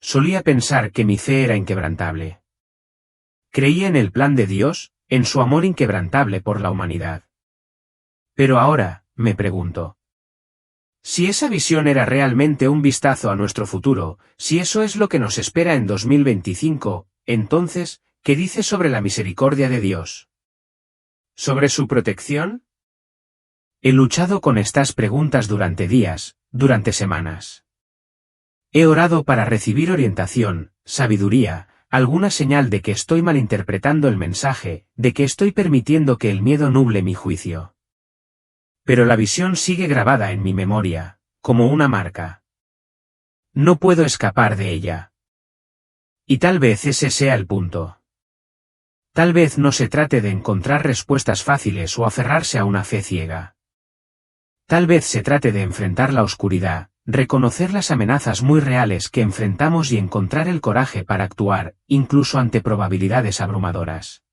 Solía pensar que mi fe era inquebrantable. Creía en el plan de Dios, en su amor inquebrantable por la humanidad. Pero ahora, me pregunto. Si esa visión era realmente un vistazo a nuestro futuro, si eso es lo que nos espera en 2025, entonces, ¿qué dice sobre la misericordia de Dios? ¿Sobre su protección? He luchado con estas preguntas durante días, durante semanas. He orado para recibir orientación, sabiduría, alguna señal de que estoy malinterpretando el mensaje, de que estoy permitiendo que el miedo nuble mi juicio. Pero la visión sigue grabada en mi memoria, como una marca. No puedo escapar de ella. Y tal vez ese sea el punto. Tal vez no se trate de encontrar respuestas fáciles o aferrarse a una fe ciega. Tal vez se trate de enfrentar la oscuridad, reconocer las amenazas muy reales que enfrentamos y encontrar el coraje para actuar, incluso ante probabilidades abrumadoras.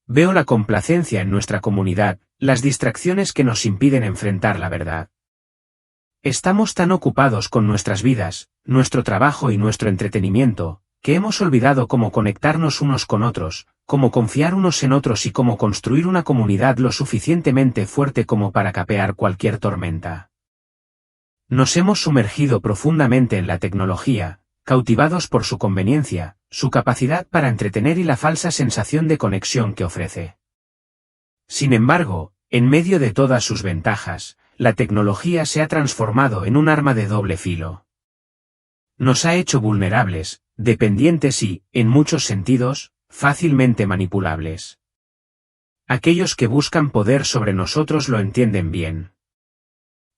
Veo la complacencia en nuestra comunidad, las distracciones que nos impiden enfrentar la verdad. Estamos tan ocupados con nuestras vidas, nuestro trabajo y nuestro entretenimiento, que hemos olvidado cómo conectarnos unos con otros, cómo confiar unos en otros y cómo construir una comunidad lo suficientemente fuerte como para capear cualquier tormenta. Nos hemos sumergido profundamente en la tecnología, cautivados por su conveniencia, su capacidad para entretener y la falsa sensación de conexión que ofrece. Sin embargo, en medio de todas sus ventajas, la tecnología se ha transformado en un arma de doble filo. Nos ha hecho vulnerables, dependientes y, en muchos sentidos, fácilmente manipulables. Aquellos que buscan poder sobre nosotros lo entienden bien.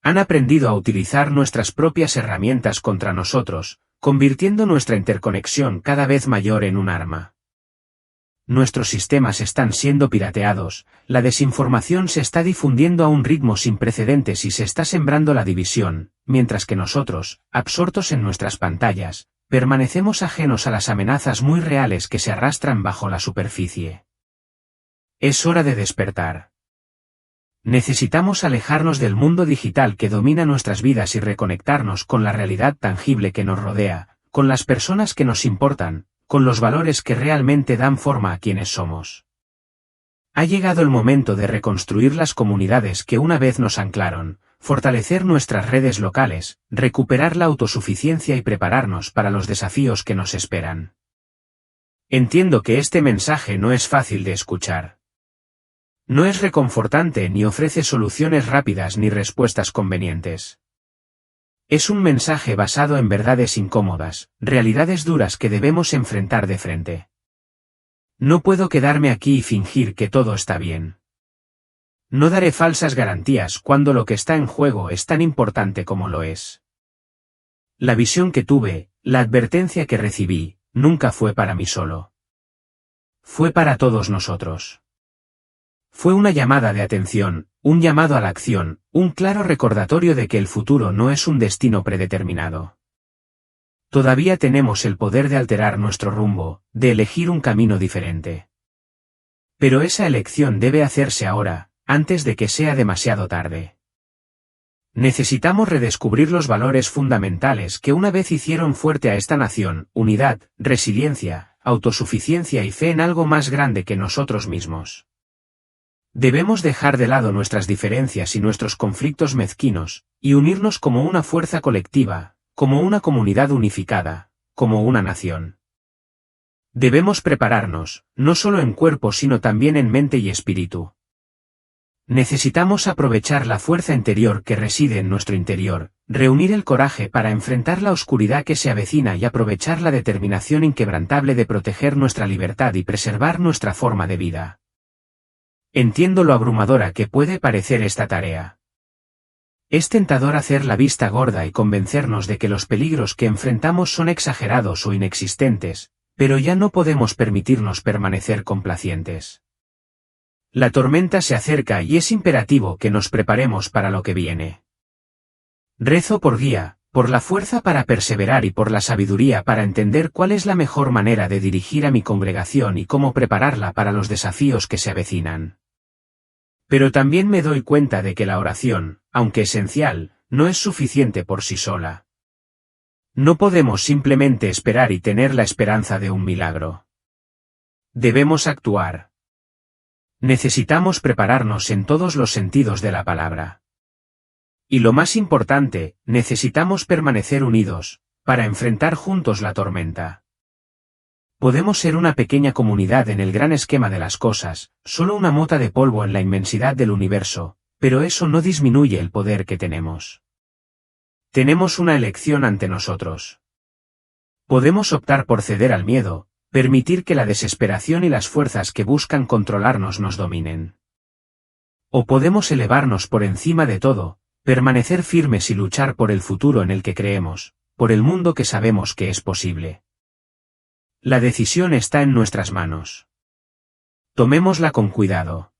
Han aprendido a utilizar nuestras propias herramientas contra nosotros, convirtiendo nuestra interconexión cada vez mayor en un arma. Nuestros sistemas están siendo pirateados, la desinformación se está difundiendo a un ritmo sin precedentes y se está sembrando la división, mientras que nosotros, absortos en nuestras pantallas, permanecemos ajenos a las amenazas muy reales que se arrastran bajo la superficie. Es hora de despertar. Necesitamos alejarnos del mundo digital que domina nuestras vidas y reconectarnos con la realidad tangible que nos rodea, con las personas que nos importan, con los valores que realmente dan forma a quienes somos. Ha llegado el momento de reconstruir las comunidades que una vez nos anclaron, fortalecer nuestras redes locales, recuperar la autosuficiencia y prepararnos para los desafíos que nos esperan. Entiendo que este mensaje no es fácil de escuchar. No es reconfortante ni ofrece soluciones rápidas ni respuestas convenientes. Es un mensaje basado en verdades incómodas, realidades duras que debemos enfrentar de frente. No puedo quedarme aquí y fingir que todo está bien. No daré falsas garantías cuando lo que está en juego es tan importante como lo es. La visión que tuve, la advertencia que recibí, nunca fue para mí solo. Fue para todos nosotros. Fue una llamada de atención, un llamado a la acción, un claro recordatorio de que el futuro no es un destino predeterminado. Todavía tenemos el poder de alterar nuestro rumbo, de elegir un camino diferente. Pero esa elección debe hacerse ahora, antes de que sea demasiado tarde. Necesitamos redescubrir los valores fundamentales que una vez hicieron fuerte a esta nación: unidad, resiliencia, autosuficiencia y fe en algo más grande que nosotros mismos. Debemos dejar de lado nuestras diferencias y nuestros conflictos mezquinos, y unirnos como una fuerza colectiva, como una comunidad unificada, como una nación. Debemos prepararnos, no solo en cuerpo sino también en mente y espíritu. Necesitamos aprovechar la fuerza interior que reside en nuestro interior, reunir el coraje para enfrentar la oscuridad que se avecina y aprovechar la determinación inquebrantable de proteger nuestra libertad y preservar nuestra forma de vida. Entiendo lo abrumadora que puede parecer esta tarea. Es tentador hacer la vista gorda y convencernos de que los peligros que enfrentamos son exagerados o inexistentes, pero ya no podemos permitirnos permanecer complacientes. La tormenta se acerca y es imperativo que nos preparemos para lo que viene. Rezo por guía, por la fuerza para perseverar y por la sabiduría para entender cuál es la mejor manera de dirigir a mi congregación y cómo prepararla para los desafíos que se avecinan. Pero también me doy cuenta de que la oración, aunque esencial, no es suficiente por sí sola. No podemos simplemente esperar y tener la esperanza de un milagro. Debemos actuar. Necesitamos prepararnos en todos los sentidos de la palabra. Y lo más importante, necesitamos permanecer unidos, para enfrentar juntos la tormenta. Podemos ser una pequeña comunidad en el gran esquema de las cosas, solo una mota de polvo en la inmensidad del universo, pero eso no disminuye el poder que tenemos. Tenemos una elección ante nosotros. Podemos optar por ceder al miedo, permitir que la desesperación y las fuerzas que buscan controlarnos nos dominen. O podemos elevarnos por encima de todo, permanecer firmes y luchar por el futuro en el que creemos, por el mundo que sabemos que es posible. La decisión está en nuestras manos. Tomémosla con cuidado.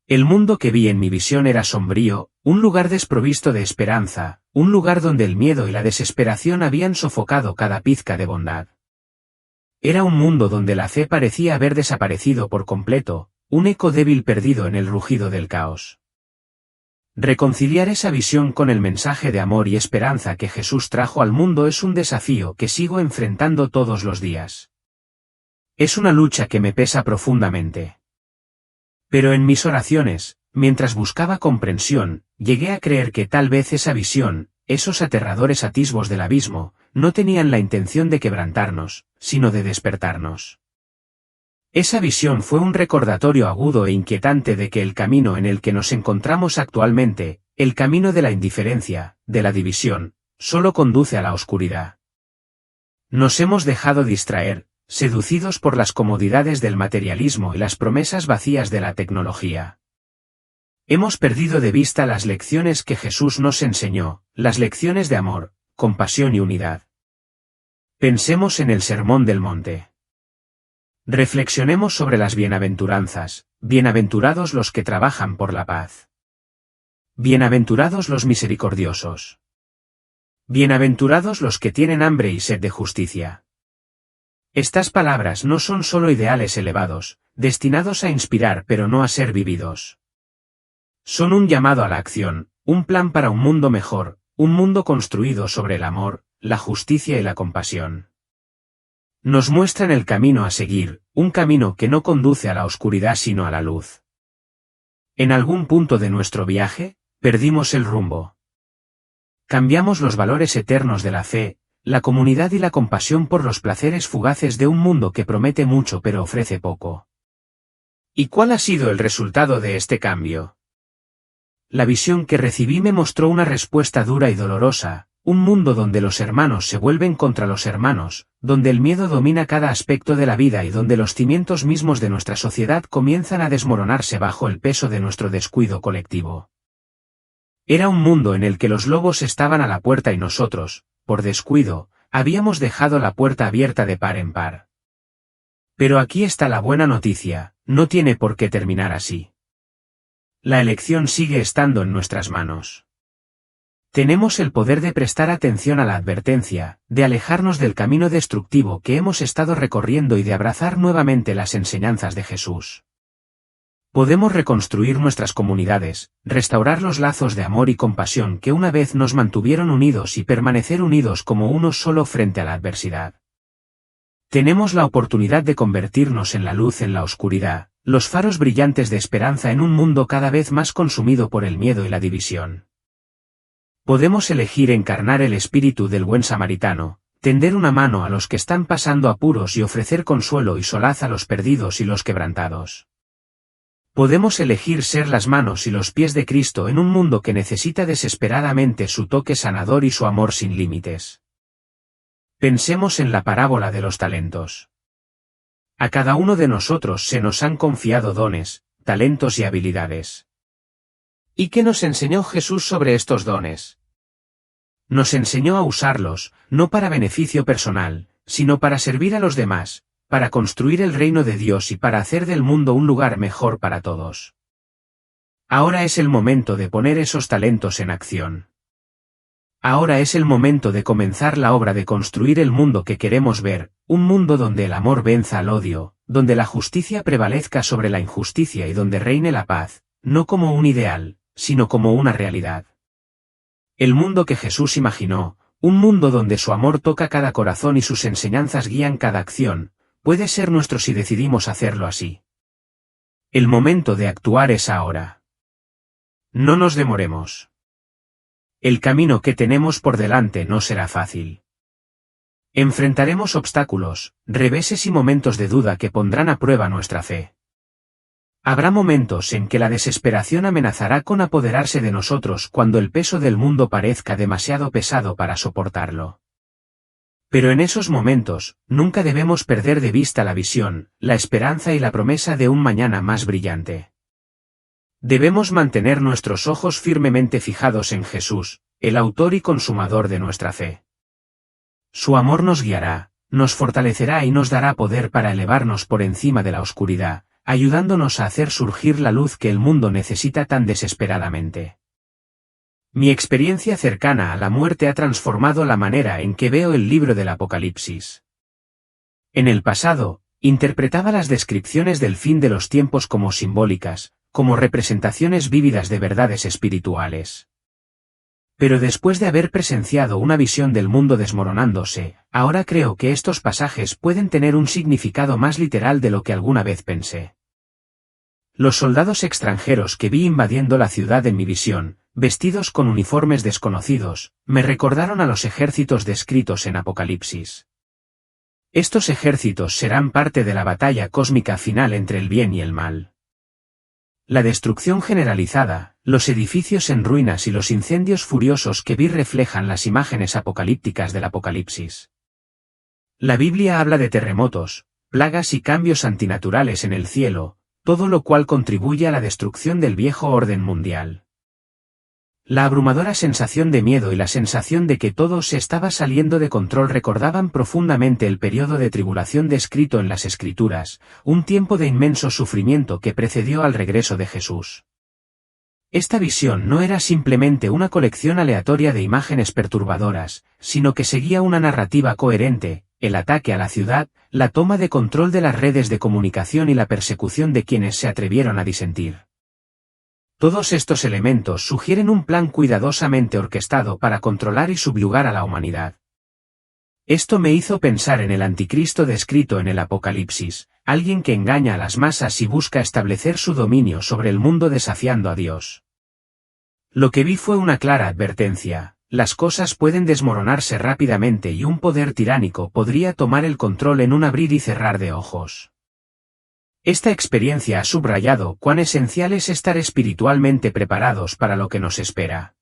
El mundo que vi en mi visión era sombrío, un lugar desprovisto de esperanza, un lugar donde el miedo y la desesperación habían sofocado cada pizca de bondad. Era un mundo donde la fe parecía haber desaparecido por completo, un eco débil perdido en el rugido del caos. Reconciliar esa visión con el mensaje de amor y esperanza que Jesús trajo al mundo es un desafío que sigo enfrentando todos los días. Es una lucha que me pesa profundamente. Pero en mis oraciones, mientras buscaba comprensión, llegué a creer que tal vez esa visión, esos aterradores atisbos del abismo, no tenían la intención de quebrantarnos, sino de despertarnos. Esa visión fue un recordatorio agudo e inquietante de que el camino en el que nos encontramos actualmente, el camino de la indiferencia, de la división, solo conduce a la oscuridad. Nos hemos dejado distraer, seducidos por las comodidades del materialismo y las promesas vacías de la tecnología. Hemos perdido de vista las lecciones que Jesús nos enseñó, las lecciones de amor, compasión y unidad. Pensemos en el Sermón del Monte. Reflexionemos sobre las bienaventuranzas: bienaventurados los que trabajan por la paz. Bienaventurados los misericordiosos. Bienaventurados los que tienen hambre y sed de justicia. Estas palabras no son solo ideales elevados, destinados a inspirar pero no a ser vividos. Son un llamado a la acción, un plan para un mundo mejor, un mundo construido sobre el amor, la justicia y la compasión. Nos muestran el camino a seguir, un camino que no conduce a la oscuridad sino a la luz. En algún punto de nuestro viaje, Perdimos el rumbo. Cambiamos los valores eternos de la fe, la comunidad y la compasión por los placeres fugaces de un mundo que promete mucho pero ofrece poco. ¿Y cuál ha sido el resultado de este cambio? La visión que recibí me mostró una respuesta dura y dolorosa, un mundo donde los hermanos se vuelven contra los hermanos, donde el miedo domina cada aspecto de la vida y donde los cimientos mismos de nuestra sociedad comienzan a desmoronarse bajo el peso de nuestro descuido colectivo. Era un mundo en el que los lobos estaban a la puerta y nosotros, por descuido, habíamos dejado la puerta abierta de par en par. Pero aquí está la buena noticia, no tiene por qué terminar así. La elección sigue estando en nuestras manos. Tenemos el poder de prestar atención a la advertencia, de alejarnos del camino destructivo que hemos estado recorriendo y de abrazar nuevamente las enseñanzas de Jesús. Podemos reconstruir nuestras comunidades, restaurar los lazos de amor y compasión que una vez nos mantuvieron unidos y permanecer unidos como uno solo frente a la adversidad. Tenemos la oportunidad de convertirnos en la luz en la oscuridad, los faros brillantes de esperanza en un mundo cada vez más consumido por el miedo y la división. Podemos elegir encarnar el espíritu del buen samaritano, tender una mano a los que están pasando apuros y ofrecer consuelo y solaz a los perdidos y los quebrantados. Podemos elegir ser las manos y los pies de Cristo en un mundo que necesita desesperadamente su toque sanador y su amor sin límites. Pensemos en la parábola de los talentos. A cada uno de nosotros se nos han confiado dones, talentos y habilidades. ¿Y qué nos enseñó Jesús sobre estos dones? Nos enseñó a usarlos, no para beneficio personal, sino para servir a los demás, para construir el reino de Dios y para hacer del mundo un lugar mejor para todos. Ahora es el momento de poner esos talentos en acción. Ahora es el momento de comenzar la obra de construir el mundo que queremos ver, un mundo donde el amor venza al odio, donde la justicia prevalezca sobre la injusticia y donde reine la paz, no como un ideal, sino como una realidad. El mundo que Jesús imaginó, un mundo donde su amor toca cada corazón y sus enseñanzas guían cada acción, puede ser nuestro si decidimos hacerlo así. El momento de actuar es ahora. No nos demoremos. El camino que tenemos por delante no será fácil. Enfrentaremos obstáculos, reveses y momentos de duda que pondrán a prueba nuestra fe. Habrá momentos en que la desesperación amenazará con apoderarse de nosotros cuando el peso del mundo parezca demasiado pesado para soportarlo. Pero en esos momentos, nunca debemos perder de vista la visión, la esperanza y la promesa de un mañana más brillante. Debemos mantener nuestros ojos firmemente fijados en Jesús, el autor y consumador de nuestra fe. Su amor nos guiará, nos fortalecerá y nos dará poder para elevarnos por encima de la oscuridad, ayudándonos a hacer surgir la luz que el mundo necesita tan desesperadamente. Mi experiencia cercana a la muerte ha transformado la manera en que veo el libro del Apocalipsis. En el pasado, interpretaba las descripciones del fin de los tiempos como simbólicas, como representaciones vívidas de verdades espirituales. Pero después de haber presenciado una visión del mundo desmoronándose, ahora creo que estos pasajes pueden tener un significado más literal de lo que alguna vez pensé. Los soldados extranjeros que vi invadiendo la ciudad en mi visión, vestidos con uniformes desconocidos, me recordaron a los ejércitos descritos en Apocalipsis. Estos ejércitos serán parte de la batalla cósmica final entre el bien y el mal. La destrucción generalizada, los edificios en ruinas y los incendios furiosos que vi reflejan las imágenes apocalípticas del Apocalipsis. La Biblia habla de terremotos, plagas y cambios antinaturales en el cielo, todo lo cual contribuye a la destrucción del viejo orden mundial. La abrumadora sensación de miedo y la sensación de que todo se estaba saliendo de control recordaban profundamente el periodo de tribulación descrito en las Escrituras, un tiempo de inmenso sufrimiento que precedió al regreso de Jesús. Esta visión no era simplemente una colección aleatoria de imágenes perturbadoras, sino que seguía una narrativa coherente, el ataque a la ciudad, la toma de control de las redes de comunicación y la persecución de quienes se atrevieron a disentir. Todos estos elementos sugieren un plan cuidadosamente orquestado para controlar y subyugar a la humanidad. Esto me hizo pensar en el anticristo descrito en el Apocalipsis, alguien que engaña a las masas y busca establecer su dominio sobre el mundo desafiando a Dios. Lo que vi fue una clara advertencia: las cosas pueden desmoronarse rápidamente y un poder tiránico podría tomar el control en un abrir y cerrar de ojos. Esta experiencia ha subrayado cuán esencial es estar espiritualmente preparados para lo que nos espera.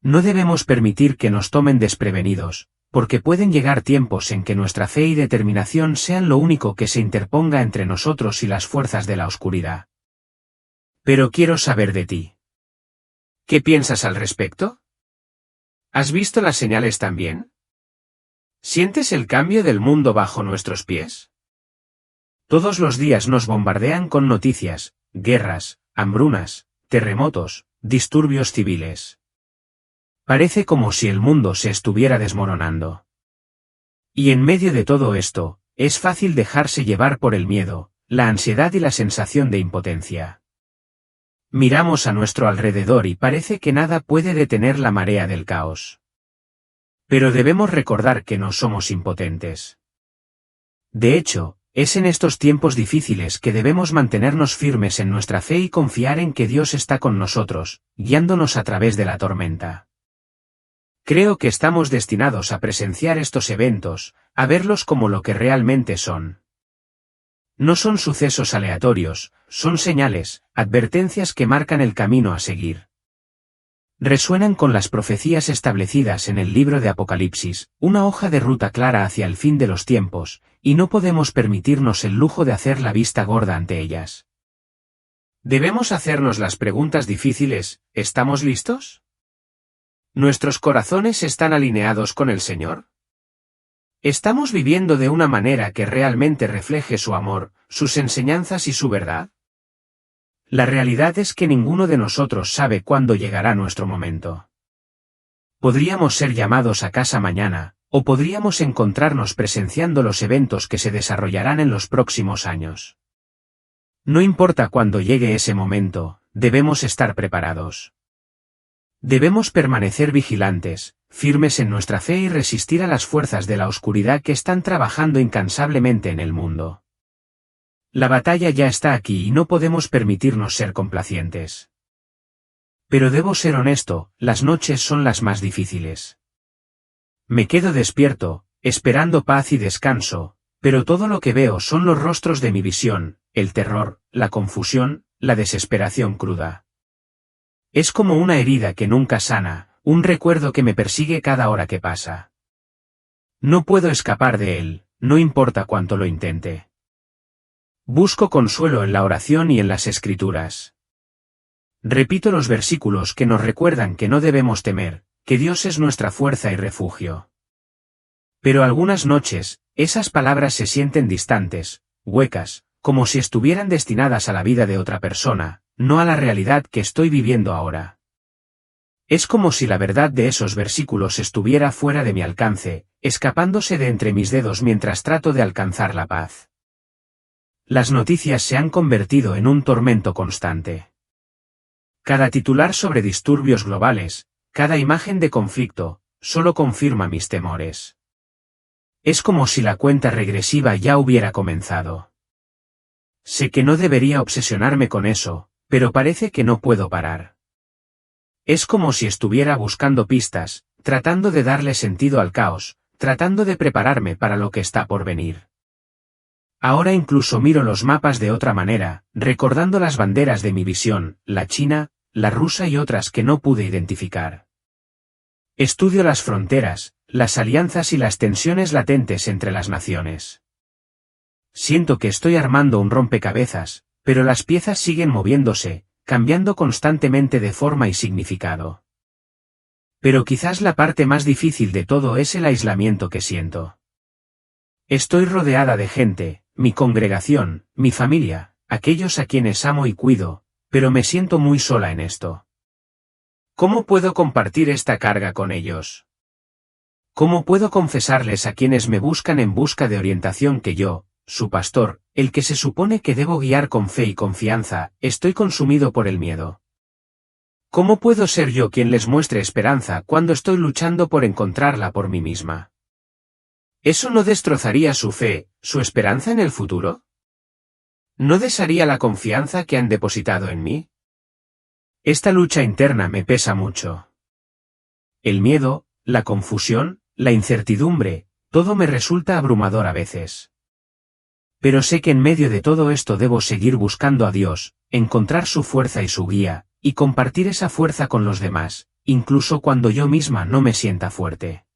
No debemos permitir que nos tomen desprevenidos, porque pueden llegar tiempos en que nuestra fe y determinación sean lo único que se interponga entre nosotros y las fuerzas de la oscuridad. Pero quiero saber de ti. ¿Qué piensas al respecto? ¿Has visto las señales también? ¿Sientes el cambio del mundo bajo nuestros pies? Todos los días nos bombardean con noticias: guerras, hambrunas, terremotos, disturbios civiles. Parece como si el mundo se estuviera desmoronando. Y en medio de todo esto, es fácil dejarse llevar por el miedo, la ansiedad y la sensación de impotencia. Miramos a nuestro alrededor y parece que nada puede detener la marea del caos. Pero debemos recordar que no somos impotentes. De hecho, es en estos tiempos difíciles que debemos mantenernos firmes en nuestra fe y confiar en que Dios está con nosotros, guiándonos a través de la tormenta. Creo que estamos destinados a presenciar estos eventos, a verlos como lo que realmente son. No son sucesos aleatorios, son señales, advertencias que marcan el camino a seguir. Resuenan con las profecías establecidas en el libro de Apocalipsis, una hoja de ruta clara hacia el fin de los tiempos, y no podemos permitirnos el lujo de hacer la vista gorda ante ellas. Debemos hacernos las preguntas difíciles: ¿estamos listos? ¿Nuestros corazones están alineados con el Señor? ¿Estamos viviendo de una manera que realmente refleje su amor, sus enseñanzas y su verdad? La realidad es que ninguno de nosotros sabe cuándo llegará nuestro momento. Podríamos ser llamados a casa mañana, o podríamos encontrarnos presenciando los eventos que se desarrollarán en los próximos años. No importa cuándo llegue ese momento, debemos estar preparados. Debemos permanecer vigilantes, firmes en nuestra fe y resistir a las fuerzas de la oscuridad que están trabajando incansablemente en el mundo. La batalla ya está aquí y no podemos permitirnos ser complacientes. Pero debo ser honesto, las noches son las más difíciles. Me quedo despierto, esperando paz y descanso, pero todo lo que veo son los rostros de mi visión, el terror, la confusión, la desesperación cruda. Es como una herida que nunca sana, un recuerdo que me persigue cada hora que pasa. No puedo escapar de él, no importa cuánto lo intente. Busco consuelo en la oración y en las Escrituras. Repito los versículos que nos recuerdan que no debemos temer, que Dios es nuestra fuerza y refugio. Pero algunas noches, esas palabras se sienten distantes, huecas, como si estuvieran destinadas a la vida de otra persona, no a la realidad que estoy viviendo ahora. Es como si la verdad de esos versículos estuviera fuera de mi alcance, escapándose de entre mis dedos mientras trato de alcanzar la paz. Las noticias se han convertido en un tormento constante. Cada titular sobre disturbios globales, cada imagen de conflicto, solo confirma mis temores. Es como si la cuenta regresiva ya hubiera comenzado. Sé que no debería obsesionarme con eso, pero parece que no puedo parar. Es como si estuviera buscando pistas, tratando de darle sentido al caos, tratando de prepararme para lo que está por venir. Ahora incluso miro los mapas de otra manera, recordando las banderas de mi visión, la china, la rusa y otras que no pude identificar. Estudio las fronteras, las alianzas y las tensiones latentes entre las naciones. Siento que estoy armando un rompecabezas, pero las piezas siguen moviéndose, cambiando constantemente de forma y significado. Pero quizás la parte más difícil de todo es el aislamiento que siento. Estoy rodeada de gente, mi congregación, mi familia, aquellos a quienes amo y cuido, pero me siento muy sola en esto. ¿Cómo puedo compartir esta carga con ellos? ¿Cómo puedo confesarles a quienes me buscan en busca de orientación que yo, su pastor, el que se supone que debo guiar con fe y confianza, estoy consumido por el miedo? ¿Cómo puedo ser yo quien les muestre esperanza cuando estoy luchando por encontrarla por mí misma? ¿Eso no destrozaría su fe, su esperanza en el futuro? ¿No desharía la confianza que han depositado en mí? Esta lucha interna me pesa mucho. El miedo, la confusión, la incertidumbre, todo me resulta abrumador a veces. Pero sé que en medio de todo esto debo seguir buscando a Dios, encontrar su fuerza y su guía, y compartir esa fuerza con los demás, incluso cuando yo misma no me sienta fuerte.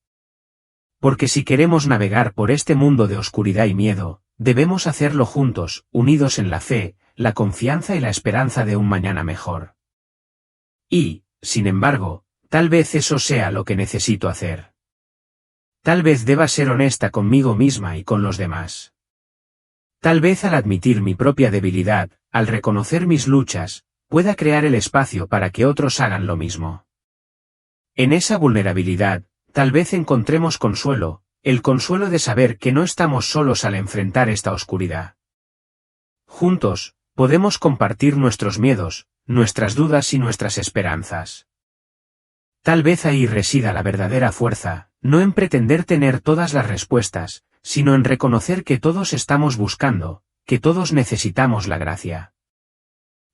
Porque si queremos navegar por este mundo de oscuridad y miedo, debemos hacerlo juntos, unidos en la fe, la confianza y la esperanza de un mañana mejor. Y, sin embargo, tal vez eso sea lo que necesito hacer. Tal vez deba ser honesta conmigo misma y con los demás. Tal vez al admitir mi propia debilidad, al reconocer mis luchas, pueda crear el espacio para que otros hagan lo mismo. En esa vulnerabilidad, tal vez encontremos consuelo, el consuelo de saber que no estamos solos al enfrentar esta oscuridad. Juntos, podemos compartir nuestros miedos, nuestras dudas y nuestras esperanzas. Tal vez ahí resida la verdadera fuerza, no en pretender tener todas las respuestas, sino en reconocer que todos estamos buscando, que todos necesitamos la gracia.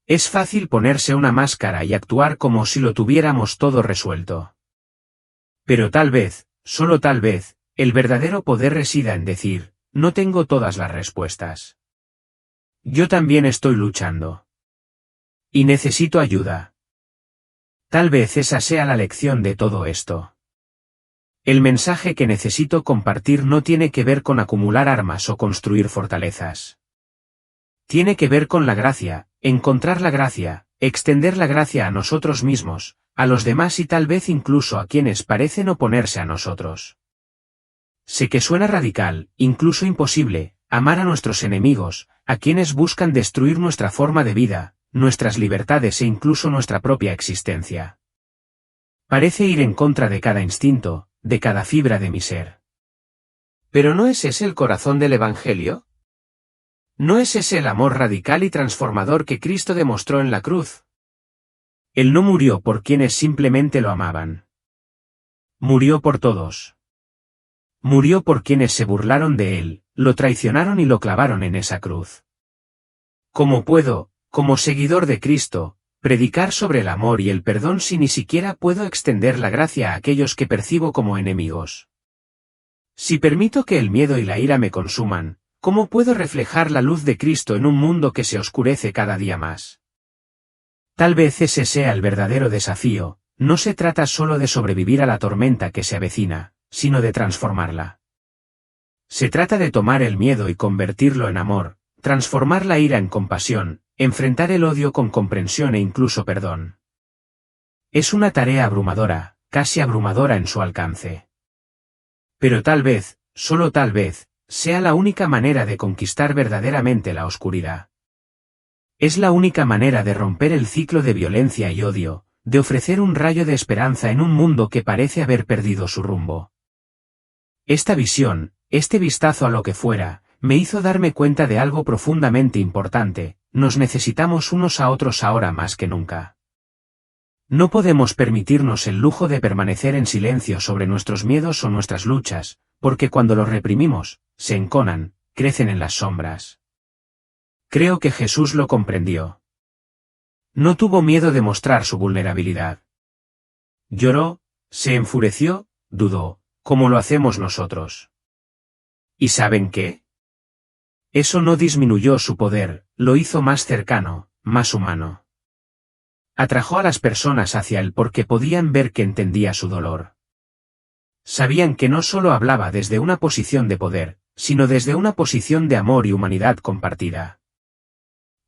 Es fácil ponerse una máscara y actuar como si lo tuviéramos todo resuelto. Pero tal vez, solo tal vez, el verdadero poder resida en decir, no tengo todas las respuestas. Yo también estoy luchando. Y necesito ayuda. Tal vez esa sea la lección de todo esto. El mensaje que necesito compartir no tiene que ver con acumular armas o construir fortalezas. Tiene que ver con la gracia, encontrar la gracia, extender la gracia a nosotros mismos, a los demás y tal vez incluso a quienes parecen oponerse a nosotros. Sé que suena radical, incluso imposible, amar a nuestros enemigos, a quienes buscan destruir nuestra forma de vida, nuestras libertades e incluso nuestra propia existencia. Parece ir en contra de cada instinto, de cada fibra de mi ser. ¿Pero no es ese el corazón del Evangelio? ¿No es ese el amor radical y transformador que Cristo demostró en la cruz? Él no murió por quienes simplemente lo amaban. Murió por todos. Murió por quienes se burlaron de él, lo traicionaron y lo clavaron en esa cruz. ¿Cómo puedo, como seguidor de Cristo, predicar sobre el amor y el perdón si ni siquiera puedo extender la gracia a aquellos que percibo como enemigos? Si permito que el miedo y la ira me consuman, ¿cómo puedo reflejar la luz de Cristo en un mundo que se oscurece cada día más? Tal vez ese sea el verdadero desafío, no se trata solo de sobrevivir a la tormenta que se avecina, sino de transformarla. Se trata de tomar el miedo y convertirlo en amor, transformar la ira en compasión, enfrentar el odio con comprensión e incluso perdón. Es una tarea abrumadora, casi abrumadora en su alcance. Pero tal vez, solo tal vez, sea la única manera de conquistar verdaderamente la oscuridad. Es la única manera de romper el ciclo de violencia y odio, de ofrecer un rayo de esperanza en un mundo que parece haber perdido su rumbo. Esta visión, este vistazo a lo que fuera, me hizo darme cuenta de algo profundamente importante: nos necesitamos unos a otros ahora más que nunca. No podemos permitirnos el lujo de permanecer en silencio sobre nuestros miedos o nuestras luchas, porque cuando los reprimimos, se enconan, crecen en las sombras. Creo que Jesús lo comprendió. No tuvo miedo de mostrar su vulnerabilidad. Lloró, se enfureció, dudó, como lo hacemos nosotros. ¿Y saben qué? Eso no disminuyó su poder, lo hizo más cercano, más humano. Atrajo a las personas hacia él porque podían ver que entendía su dolor. Sabían que no solo hablaba desde una posición de poder, sino desde una posición de amor y humanidad compartida.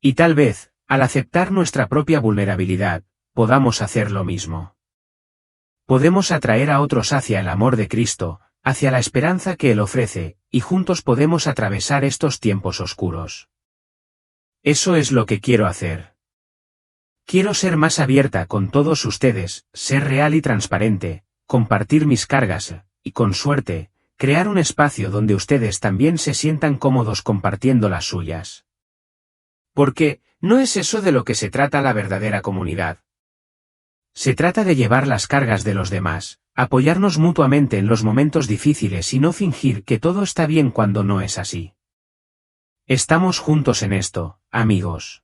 Y tal vez, al aceptar nuestra propia vulnerabilidad, podamos hacer lo mismo. Podemos atraer a otros hacia el amor de Cristo, hacia la esperanza que Él ofrece, y juntos podemos atravesar estos tiempos oscuros. Eso es lo que quiero hacer. Quiero ser más abierta con todos ustedes, ser real y transparente, compartir mis cargas, y con suerte, crear un espacio donde ustedes también se sientan cómodos compartiendo las suyas. Porque, no es eso de lo que se trata la verdadera comunidad. Se trata de llevar las cargas de los demás, apoyarnos mutuamente en los momentos difíciles y no fingir que todo está bien cuando no es así. Estamos juntos en esto, amigos.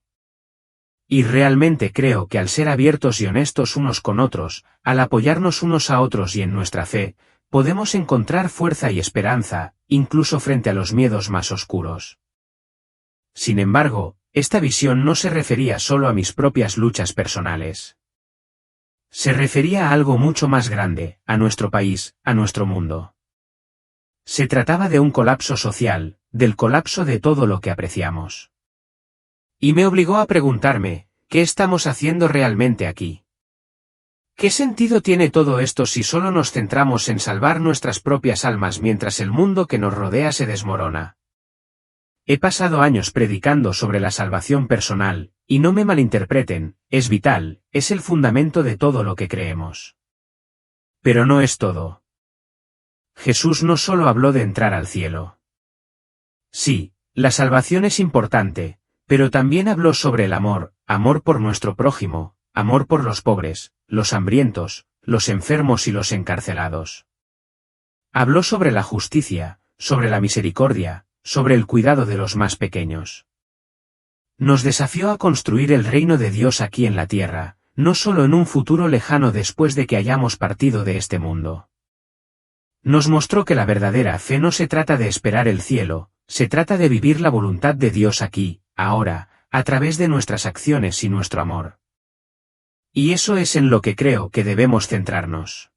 Y realmente creo que al ser abiertos y honestos unos con otros, al apoyarnos unos a otros y en nuestra fe, podemos encontrar fuerza y esperanza, incluso frente a los miedos más oscuros. Sin embargo, esta visión no se refería solo a mis propias luchas personales. Se refería a algo mucho más grande, a nuestro país, a nuestro mundo. Se trataba de un colapso social, del colapso de todo lo que apreciamos. Y me obligó a preguntarme, ¿qué estamos haciendo realmente aquí? ¿Qué sentido tiene todo esto si solo nos centramos en salvar nuestras propias almas mientras el mundo que nos rodea se desmorona? He pasado años predicando sobre la salvación personal, y no me malinterpreten, es vital, es el fundamento de todo lo que creemos. Pero no es todo. Jesús no solo habló de entrar al cielo. Sí, la salvación es importante, pero también habló sobre el amor, amor por nuestro prójimo, amor por los pobres, los hambrientos, los enfermos y los encarcelados. Habló sobre la justicia, sobre la misericordia, sobre el cuidado de los más pequeños. Nos desafió a construir el reino de Dios aquí en la tierra, no solo en un futuro lejano después de que hayamos partido de este mundo. Nos mostró que la verdadera fe no se trata de esperar el cielo, se trata de vivir la voluntad de Dios aquí, ahora, a través de nuestras acciones y nuestro amor. Y eso es en lo que creo que debemos centrarnos.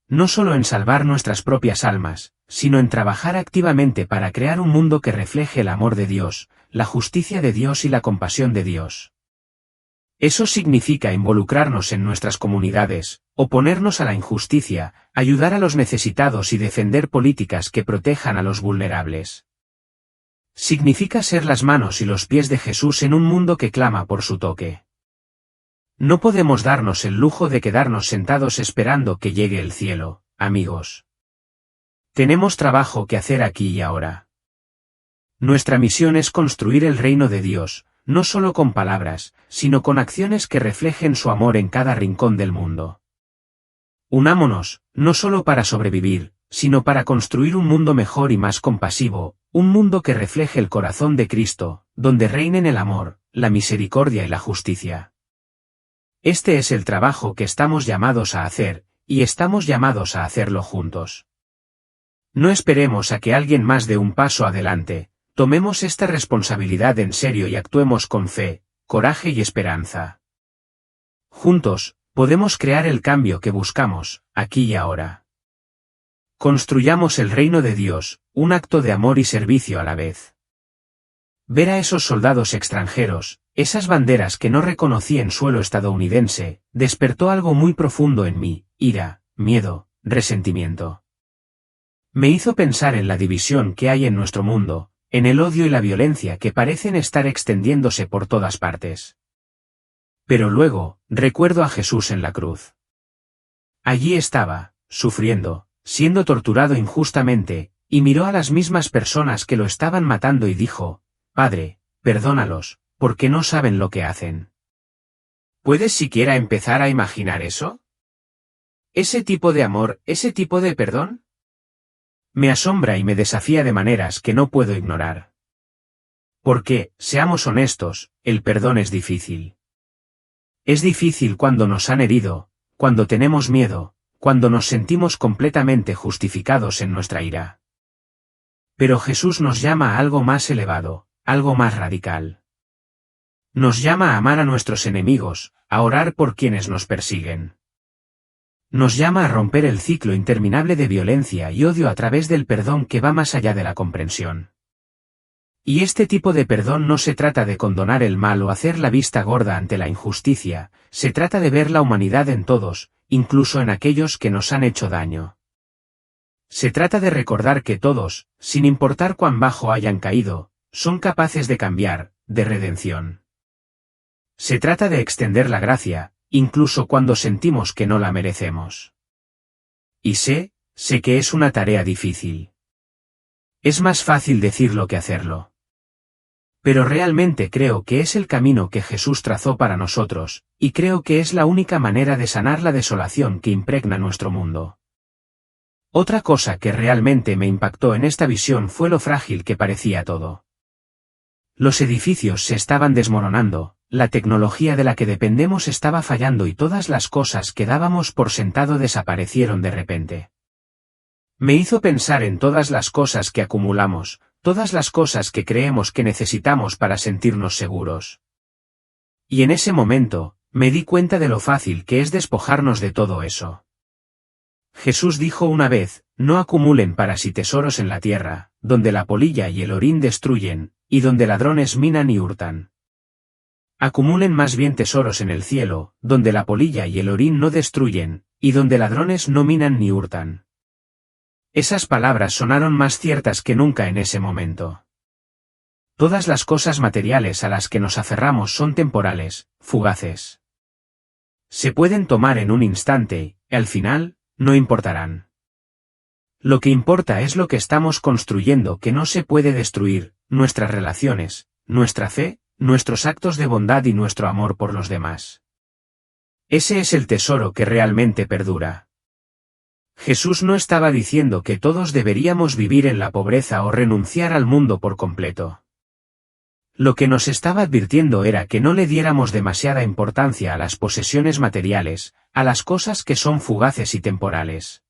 No solo en salvar nuestras propias almas, sino en trabajar activamente para crear un mundo que refleje el amor de Dios, la justicia de Dios y la compasión de Dios. Eso significa involucrarnos en nuestras comunidades, oponernos a la injusticia, ayudar a los necesitados y defender políticas que protejan a los vulnerables. Significa ser las manos y los pies de Jesús en un mundo que clama por su toque. No podemos darnos el lujo de quedarnos sentados esperando que llegue el cielo, amigos. Tenemos trabajo que hacer aquí y ahora. Nuestra misión es construir el reino de Dios, no solo con palabras, sino con acciones que reflejen su amor en cada rincón del mundo. Unámonos, no solo para sobrevivir, sino para construir un mundo mejor y más compasivo, un mundo que refleje el corazón de Cristo, donde reinen el amor, la misericordia y la justicia. Este es el trabajo que estamos llamados a hacer, y estamos llamados a hacerlo juntos. No esperemos a que alguien más dé un paso adelante, tomemos esta responsabilidad en serio y actuemos con fe, coraje y esperanza. Juntos, podemos crear el cambio que buscamos, aquí y ahora. Construyamos el reino de Dios, un acto de amor y servicio a la vez. Ver a esos soldados extranjeros, esas banderas que no reconocí en suelo estadounidense, despertó algo muy profundo en mí, ira, miedo, resentimiento. Me hizo pensar en la división que hay en nuestro mundo, en el odio y la violencia que parecen estar extendiéndose por todas partes. Pero luego, recuerdo a Jesús en la cruz. Allí estaba, sufriendo, siendo torturado injustamente, y miró a las mismas personas que lo estaban matando y dijo, Padre, perdónalos, porque no saben lo que hacen. ¿Puedes siquiera empezar a imaginar eso? ¿Ese tipo de amor, ese tipo de perdón? Me asombra y me desafía de maneras que no puedo ignorar. Porque, seamos honestos, el perdón es difícil. Es difícil cuando nos han herido, cuando tenemos miedo, cuando nos sentimos completamente justificados en nuestra ira. Pero Jesús nos llama a algo más elevado, algo más radical. Nos llama a amar a nuestros enemigos, a orar por quienes nos persiguen. Nos llama a romper el ciclo interminable de violencia y odio a través del perdón que va más allá de la comprensión. Y este tipo de perdón no se trata de condonar el mal o hacer la vista gorda ante la injusticia, se trata de ver la humanidad en todos, incluso en aquellos que nos han hecho daño. Se trata de recordar que todos, sin importar cuán bajo hayan caído, son capaces de cambiar, de redención. Se trata de extender la gracia, incluso cuando sentimos que no la merecemos. Y sé que es una tarea difícil. Es más fácil decirlo que hacerlo. Pero realmente creo que es el camino que Jesús trazó para nosotros, y creo que es la única manera de sanar la desolación que impregna nuestro mundo. Otra cosa que realmente me impactó en esta visión fue lo frágil que parecía todo. Los edificios se estaban desmoronando, la tecnología de la que dependemos estaba fallando y todas las cosas que dábamos por sentado desaparecieron de repente. Me hizo pensar en todas las cosas que acumulamos, todas las cosas que creemos que necesitamos para sentirnos seguros. Y en ese momento, me di cuenta de lo fácil que es despojarnos de todo eso. Jesús dijo una vez, no acumulen para sí tesoros en la tierra, donde la polilla y el orín destruyen, y donde ladrones minan y hurtan. Acumulen más bien tesoros en el cielo, donde la polilla y el orín no destruyen, y donde ladrones no minan ni hurtan. Esas palabras sonaron más ciertas que nunca en ese momento. Todas las cosas materiales a las que nos aferramos son temporales, fugaces. Se pueden tomar en un instante, y al final, no importarán. Lo que importa es lo que estamos construyendo que no se puede destruir, nuestras relaciones, nuestra fe, nuestros actos de bondad y nuestro amor por los demás. Ese es el tesoro que realmente perdura. Jesús no estaba diciendo que todos deberíamos vivir en la pobreza o renunciar al mundo por completo. Lo que nos estaba advirtiendo era que no le diéramos demasiada importancia a las posesiones materiales, a las cosas que son fugaces y temporales.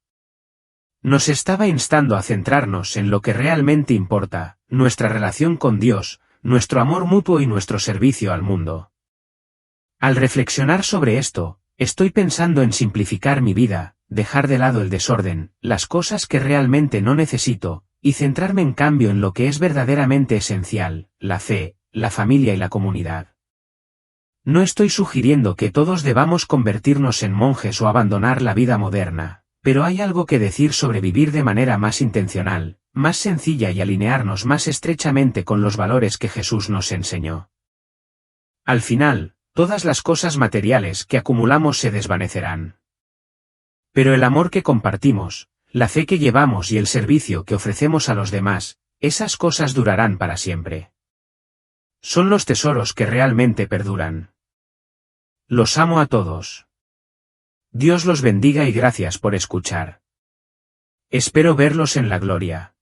Nos estaba instando a centrarnos en lo que realmente importa, nuestra relación con Dios, nuestro amor mutuo y nuestro servicio al mundo. Al reflexionar sobre esto, estoy pensando en simplificar mi vida, dejar de lado el desorden, las cosas que realmente no necesito, y centrarme en cambio en lo que es verdaderamente esencial, la fe, la familia y la comunidad. No estoy sugiriendo que todos debamos convertirnos en monjes o abandonar la vida moderna, pero hay algo que decir sobre vivir de manera más intencional, más sencilla y alinearnos más estrechamente con los valores que Jesús nos enseñó. Al final, todas las cosas materiales que acumulamos se desvanecerán. Pero el amor que compartimos, la fe que llevamos y el servicio que ofrecemos a los demás, esas cosas durarán para siempre. Son los tesoros que realmente perduran. Los amo a todos. Dios los bendiga y gracias por escuchar. Espero verlos en la gloria.